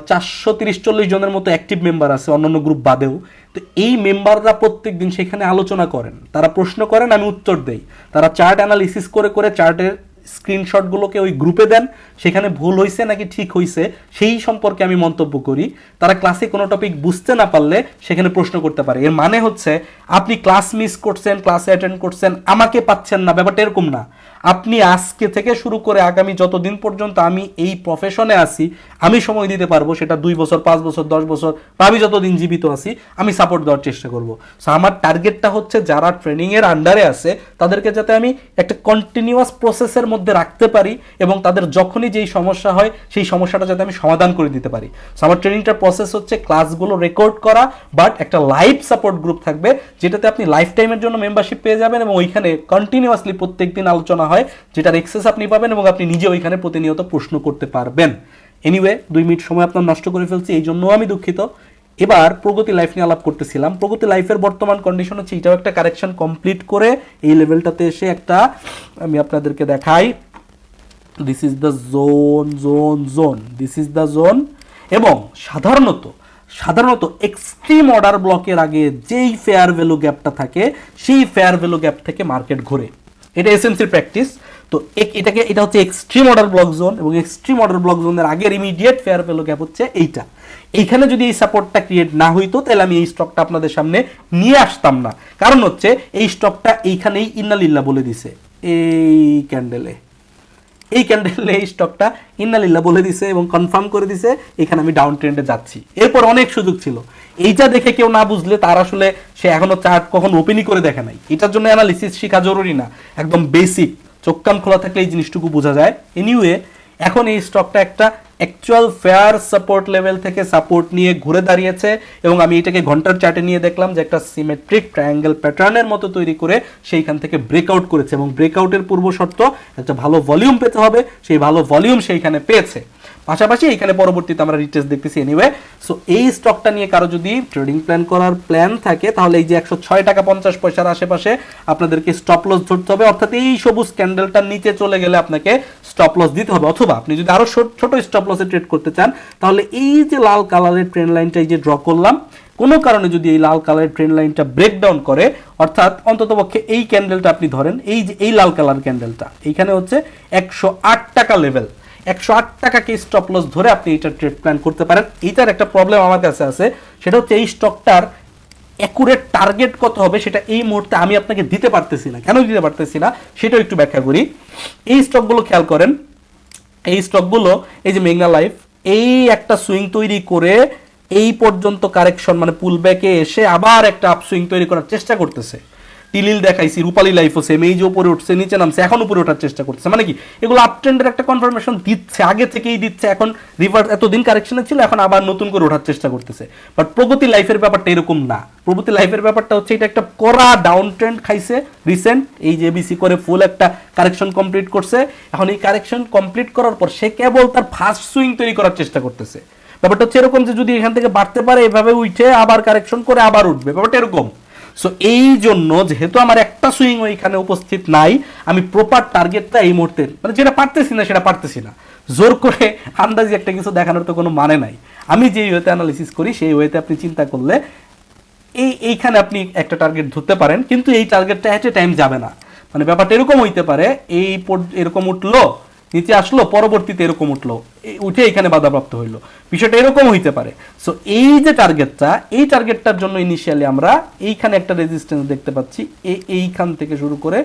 430-40 জনের মতো অ্যাক্টিভ মেম্বার আছে, অন্যান্য গ্রুপ বাদেও। তো এই মেম্বাররা প্রত্যেক দিন সেখানে আলোচনা করেন, তারা প্রশ্ন করেন, আমি উত্তর দেই। তারা চার্ট অ্যানালিসিস করে করে চার্টের স্ক্রিনশটগুলোকে ওই গ্রুপে দেন, সেখানে ভুল হয়েছে নাকি ঠিক হয়েছে সেই সম্পর্কে আমি মন্তব্য করি। তারা ক্লাসে কোনো টপিক বুঝতে না পারলে সেখানে প্রশ্ন করতে পারে। এর মানে হচ্ছে আপনি ক্লাস মিস করছেন, ক্লাসে অ্যাটেন্ড করছেন, আমাকে পাচ্ছেন না, ব্যাপারটা এরকম না। আপনি আজকে থেকে শুরু করে আগামী যতদিন পর্যন্ত আমি এই প্রফেশনে আসি, আমি সময় দিতে পারবো, সেটা 2 বছর, 5 বছর, 10 বছর, বা আমি যতদিন জীবিত আছি, আমি সাপোর্ট দেওয়ার চেষ্টা করব। সো আমার টার্গেটটা হচ্ছে যারা ট্রেনিংয়ের আন্ডারে আছে তাদেরকে যাতে আমি একটা কন্টিনিউয়াস প্রসেসের মধ্যে রাখতে পারি এবং তাদের যখনই যেই সমস্যা হয় সেই সমস্যাটা যাতে আমি সমাধান করে দিতে পারি। সো আমার ট্রেনিংটার প্রসেস হচ্ছে ক্লাসগুলো রেকর্ড করা, বাট একটা লাইভ সাপোর্ট গ্রুপ থাকবে যেটাতে আপনি লাইফ টাইমের জন্য মেম্বারশিপ পেয়ে যাবেন এবং ওইখানে কন্টিনিউয়াসলি প্রত্যেক দিন আলোচনা হয়, যেটার এক্সেস আপনি পাবেন এবং আপনি নিজে ওইখানে প্রতিনিয়ত প্রশ্ন করতে পারবেন। এনিওয়ে 2 মিনিট সময় আপনার নষ্ট করে ফেলছি, এই জন্যও আমি দুঃখিত। এবার প্রগতি লাইফ নিয়ে আলাপ করতেছিলাম। প্রগতি লাইফের বর্তমান কন্ডিশন হচ্ছে এটাও একটা কারেকশন কমপ্লিট করে এই লেভেলটাতে এসে একটা আমি আপনাদেরকে দেখাই, this is the zone, this is the zone. এবং সাধারণত এক্সট্রিম অর্ডার ব্লকের আগে যেই ফেয়ার ভ্যালু গ্যাপটা থাকে সেই ফেয়ার ভ্যালু গ্যাপ থেকে মার্কেট ঘুরে, এটা এসএমসির প্র্যাকটিস। তো এটা হচ্ছে এক্সট্রিম অর্ডার ব্লক জোন, এবং এক্সট্রিম অর্ডার ব্লক জোনের আগের ইমিডিয়েট ফেয়ার ভ্যালু গ্যাপ হচ্ছে এইটা। এইখানে যদি এই সাপোর্টটা ক্রিয়েট না হইতো তাহলে আমি এই স্টকটা আপনাদের সামনে নিয়ে আসতাম না। কারণ হচ্ছে এই স্টকটা এইখানেই ইন্নালিল্লাহ বলে দিছে, এই ক্যান্ডেলে এই স্টকটা ইন্নালিল্লাহ বলে দিছে এবং কনফার্ম করে দিছে এখানে আমি ডাউন ট্রেন্ডে যাচ্ছি। এরপর অনেক সুযোগ ছিল, এইটা দেখে কেউ না বুঝলে তার আসলে সে এখনো চার্ট কখন ওপেনই করে দেখে নাই। এটার জন্য অ্যানালিসিস শেখা জরুরি না, একদম বেসিক চোখ কান খোলা থাকলে এই জিনিসটুকু বোঝা যায়। এনিওয়ে এখন এই স্টকটা একটা অ্যাকচুয়াল ফেয়ার সাপোর্ট লেভেল থেকে সাপোর্ট নিয়ে ঘুরে দাঁড়িয়েছে এবং আমি এটাকে ঘন্টার চার্টে নিয়ে দেখলাম যে একটা সিমেট্রিক ট্রায়াঙ্গেল প্যাটার্নের মতো তৈরি করে সেইখান থেকে ব্রেকআউট করেছে এবং ব্রেকআউটের পূর্ব শর্ত একটা ভালো ভলিউম পেতে হবে, সেই ভালো ভলিউম সেইখানে পেয়েছে। পাশাপাশি এখানে পরবর্তীতে আমরা রিটেস্ট দেখতেছি। এনিওয়ে সো এই স্টকটা নিয়ে কারো যদি ট্রেডিং প্ল্যান করার প্ল্যান থাকে তাহলে এই যে 106 টাকা 50 পয়সার আশেপাশে আপনাদেরকে স্টপ লস ধরতে হবে, অর্থাৎ এই সবুজ ক্যান্ডেলটার নিচে চলে গেলে আপনাকে স্টপ লস দিতে হবে। অথবা আপনি যদি আরো ছোট স্টপ লসে ট্রেড করতে চান তাহলে এই যে লাল কালারের ট্রেন্ড লাইনটা এই যে ড্র করলাম, কোনো কারণে যদি এই লাল কালারের ট্রেন্ড লাইনটা ব্রেকডাউন করে, অর্থাৎ অন্ততপক্ষে এই ক্যান্ডেলটা আপনি ধরেন, এই যে এই লাল কালার ক্যান্ডেলটা এইখানে হচ্ছে 108 টাকা লেভেল, 108 টাকাকে স্টপ লস ধরে আপনি এটা ট্রেড প্ল্যান করতে পারেন। এইটার একটা প্রবলেম আমার কাছে আছে, সেটা হচ্ছে এই স্টকটার অ্যাকুরেট টার্গেট কত হবে সেটা এই মুহূর্তে আমি আপনাকে দিতে পারতেছি না। কেন দিতে পারতেছি না সেটাও একটু ব্যাখ্যা করি। এই স্টকগুলো খেয়াল করেন, এই স্টকগুলো এই যে মেঘনা লাইফ এই একটা সুইং তৈরি করে এই পর্যন্ত কারেকশন মানে পুল ব্যাকে এসে আবার একটা আপসুইং তৈরি করার চেষ্টা করতেছে। টিলিল দেখাইছি, রূপালী লাইফও সেম, এই যে উপরে উঠছে নিচে নামছে এখন উপরে ওঠার চেষ্টা করতেছে। মানে কি এগুলো আপ ট্রেন্ডের একটা কনফার্মেশন দিচ্ছে, আগে থেকেই দিচ্ছে, এখন রিভার্স এতদিন কারেকশনে ছিল এখন আবার নতুন করে ওঠার চেষ্টা করতেছে। বাট প্রগতি লাইফের ব্যাপারটা এরকম না। প্রগতি লাইফের ব্যাপারটা হচ্ছে এটা একটা কড়া ডাউন ট্রেন্ড খাইছে রিসেন্ট, এই যে এবিসি করে ফুল একটা কারেকশন কমপ্লিট করছে। এখন এই কারেকশন কমপ্লিট করার পর সে কেবল তার ফার্স্ট সুইং তৈরি করার চেষ্টা করতেছে। ব্যাপারটা হচ্ছে এরকম যে যদি এখান থেকে বাড়তে পারে এভাবে উঠে আবার কারেকশন করে আবার উঠবে, ব্যাপারটা এরকম। সো এই জন্য যেহেতু আমার একটা সুইং ওইখানে উপস্থিত নাই, আমি প্রপার টার্গেটটা এই মুহূর্তে মানে যেটা পারতেছি না সেটা পারতেছি না, জোর করে আন্দাজি একটা কিছু দেখানোর তো কোনো মানে নাই। আমি যেই ওয়েতে অ্যানালিসিস করি সেই ওয়েতে আপনি চিন্তা করলে এইখানে আপনি একটা টার্গেট ধরতে পারেন, কিন্তু এই টার্গেটটা এট এ টাইম যাবে না। মানে ব্যাপারটা এরকম হইতে পারে, এরকম উঠলো নিচে আসলো, পরবর্তীতে এরকম উঠলো উঠে এখানে বাধাপ্রাপ্ত হইলো, বিষয়টা এরকম হইতে পারে। সো এই যে টার্গেটটা, এই টার্গেটটার জন্য ইনিশিয়ালি আমরা এইখানে একটা রেজিস্ট্যান্স দেখতে পাচ্ছি, এইখান থেকে শুরু করে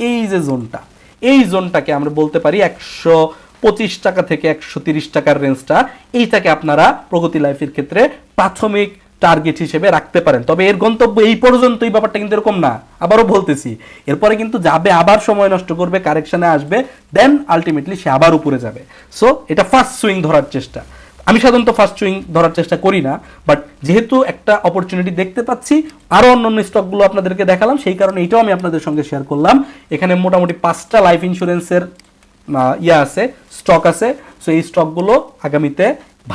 এই যে জোনটা, এই জোনটাকে আমরা বলতে পারি 125 টাকা থেকে 130 টাকার রেঞ্জটা, এইটাকে আপনারা প্রগতি লাইফের ক্ষেত্রে প্রাথমিক টার্গেট হিসেবে রাখতে পারেন। তবে এর গন্তব্য এই পর্যন্তই, ব্যাপারটা কিন্তু এরকম না। আবারও বলতেছি, এরপরে কিন্তু যাবে, আবার সময় নষ্ট করবে, কারেকশনে আসবে, দেন আলটিমেটলি সে আবার উপরে যাবে। সো এটা ফার্স্ট সুইং ধরার চেষ্টা। আমি সাধারণত ফার্স্ট সুইং ধরার চেষ্টা করি না, বাট যেহেতু একটা অপরচুনিটি দেখতে পাচ্ছি, আরও অন্যান্য স্টকগুলো আপনাদেরকে দেখালাম, সেই কারণে এটাও আমি আপনাদের সঙ্গে শেয়ার করলাম। এখানে মোটামুটি 5টা লাইফ ইন্স্যুরেন্সের আছে, স্টক আছে। সো এই স্টকগুলো আগামীতে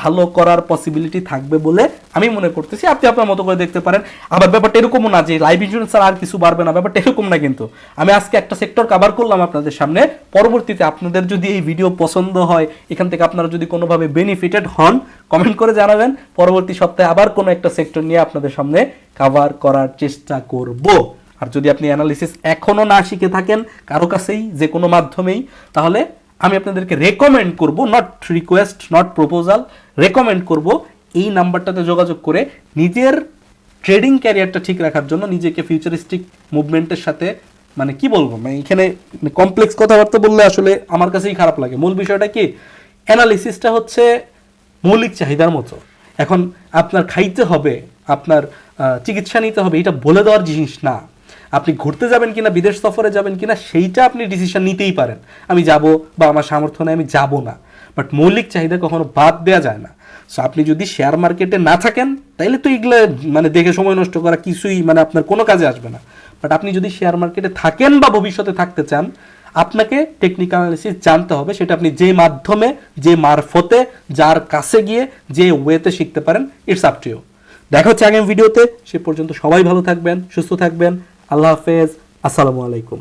ভালো করার পসিবিলিটি থাকবে বলে আমি মনে করতেছি। আপনি আপনার মতো করে দেখতে পারেন। আবার ব্যাপারটা এরকমও না যে লাইফ ইন্স্যুরেন্স আর কিছু বাড়বে না, ব্যাপারটা এরকম না। কিন্তু আমি আজকে একটা সেক্টর কভার করলাম আপনাদের সামনে। পরবর্তীতে আপনাদের যদি এই ভিডিও পছন্দ হয়, এখান থেকে আপনারা যদি কোনোভাবে বেনিফিটেড হন, কমেন্ট করে জানাবেন। পরবর্তী সপ্তাহে আবার কোনো একটা সেক্টর নিয়ে আপনাদের সামনে কভার করার চেষ্টা করব। আর যদি আপনি অ্যানালিসিস এখনও না শিখে থাকেন কারো কাছেই, যে কোনো মাধ্যমেই, তাহলে আমি আপনাদেরকে রেকমেন্ড করব, not request, not proposal, recommend করব এই নাম্বারটাতে যোগাযোগ করে নিজের ট্রেডিং ক্যারিয়ারটা ঠিক রাখার জন্য, নিজেকে ফিউচারিস্টিক মুভমেন্টের সাথে, মানে কি বলবো, মানে এখানে কমপ্লেক্স কথাবার্তা বললে আসলে আমার কাছেই খারাপ লাগে। মূল বিষয়টা কি, অ্যানালিসিসটা হচ্ছে মৌলিক চাহিদার মতো। এখন আপনার খাইতে হবে, আপনার চিকিৎসা নিতে হবে, এটা বলে দেওয়ার জিনিস না। আপনি ঘুরতে যাবেন কিনা, বিদেশ সফরে যাবেন কিনা, সেইটা আপনি ডিসিশন নিতেই পারেন। আমি যাব বা আমার সামর্থ্য নেই, আমি যাব না। বাট মৌলিক চাহিদা কখনো বাদ দেওয়া যায় না। সো আপনি যদি শেয়ার মার্কেটে না থাকেন, তাইলে তো এগুলো মানে দেখে সময় নষ্ট করা কিছুই মানে আপনার কোনো কাজে আসবে না। বাট আপনি যদি শেয়ার মার্কেটে থাকেন বা ভবিষ্যতে থাকতে চান, আপনাকে টেকনিক্যাল অ্যানালিসিস জানতে হবে। সেটা আপনি যে মাধ্যমে, যে মারফতে, যার কাছে গিয়ে, যে ওয়েতে শিখতে পারেন, ইটস আপ টু ইউ। দেখা হচ্ছে আগামী ভিডিওতে। সে পর্যন্ত সবাই ভালো থাকবেন, সুস্থ থাকবেন। আল্লাহ হাফেজ, আসসালামু আলাইকুম।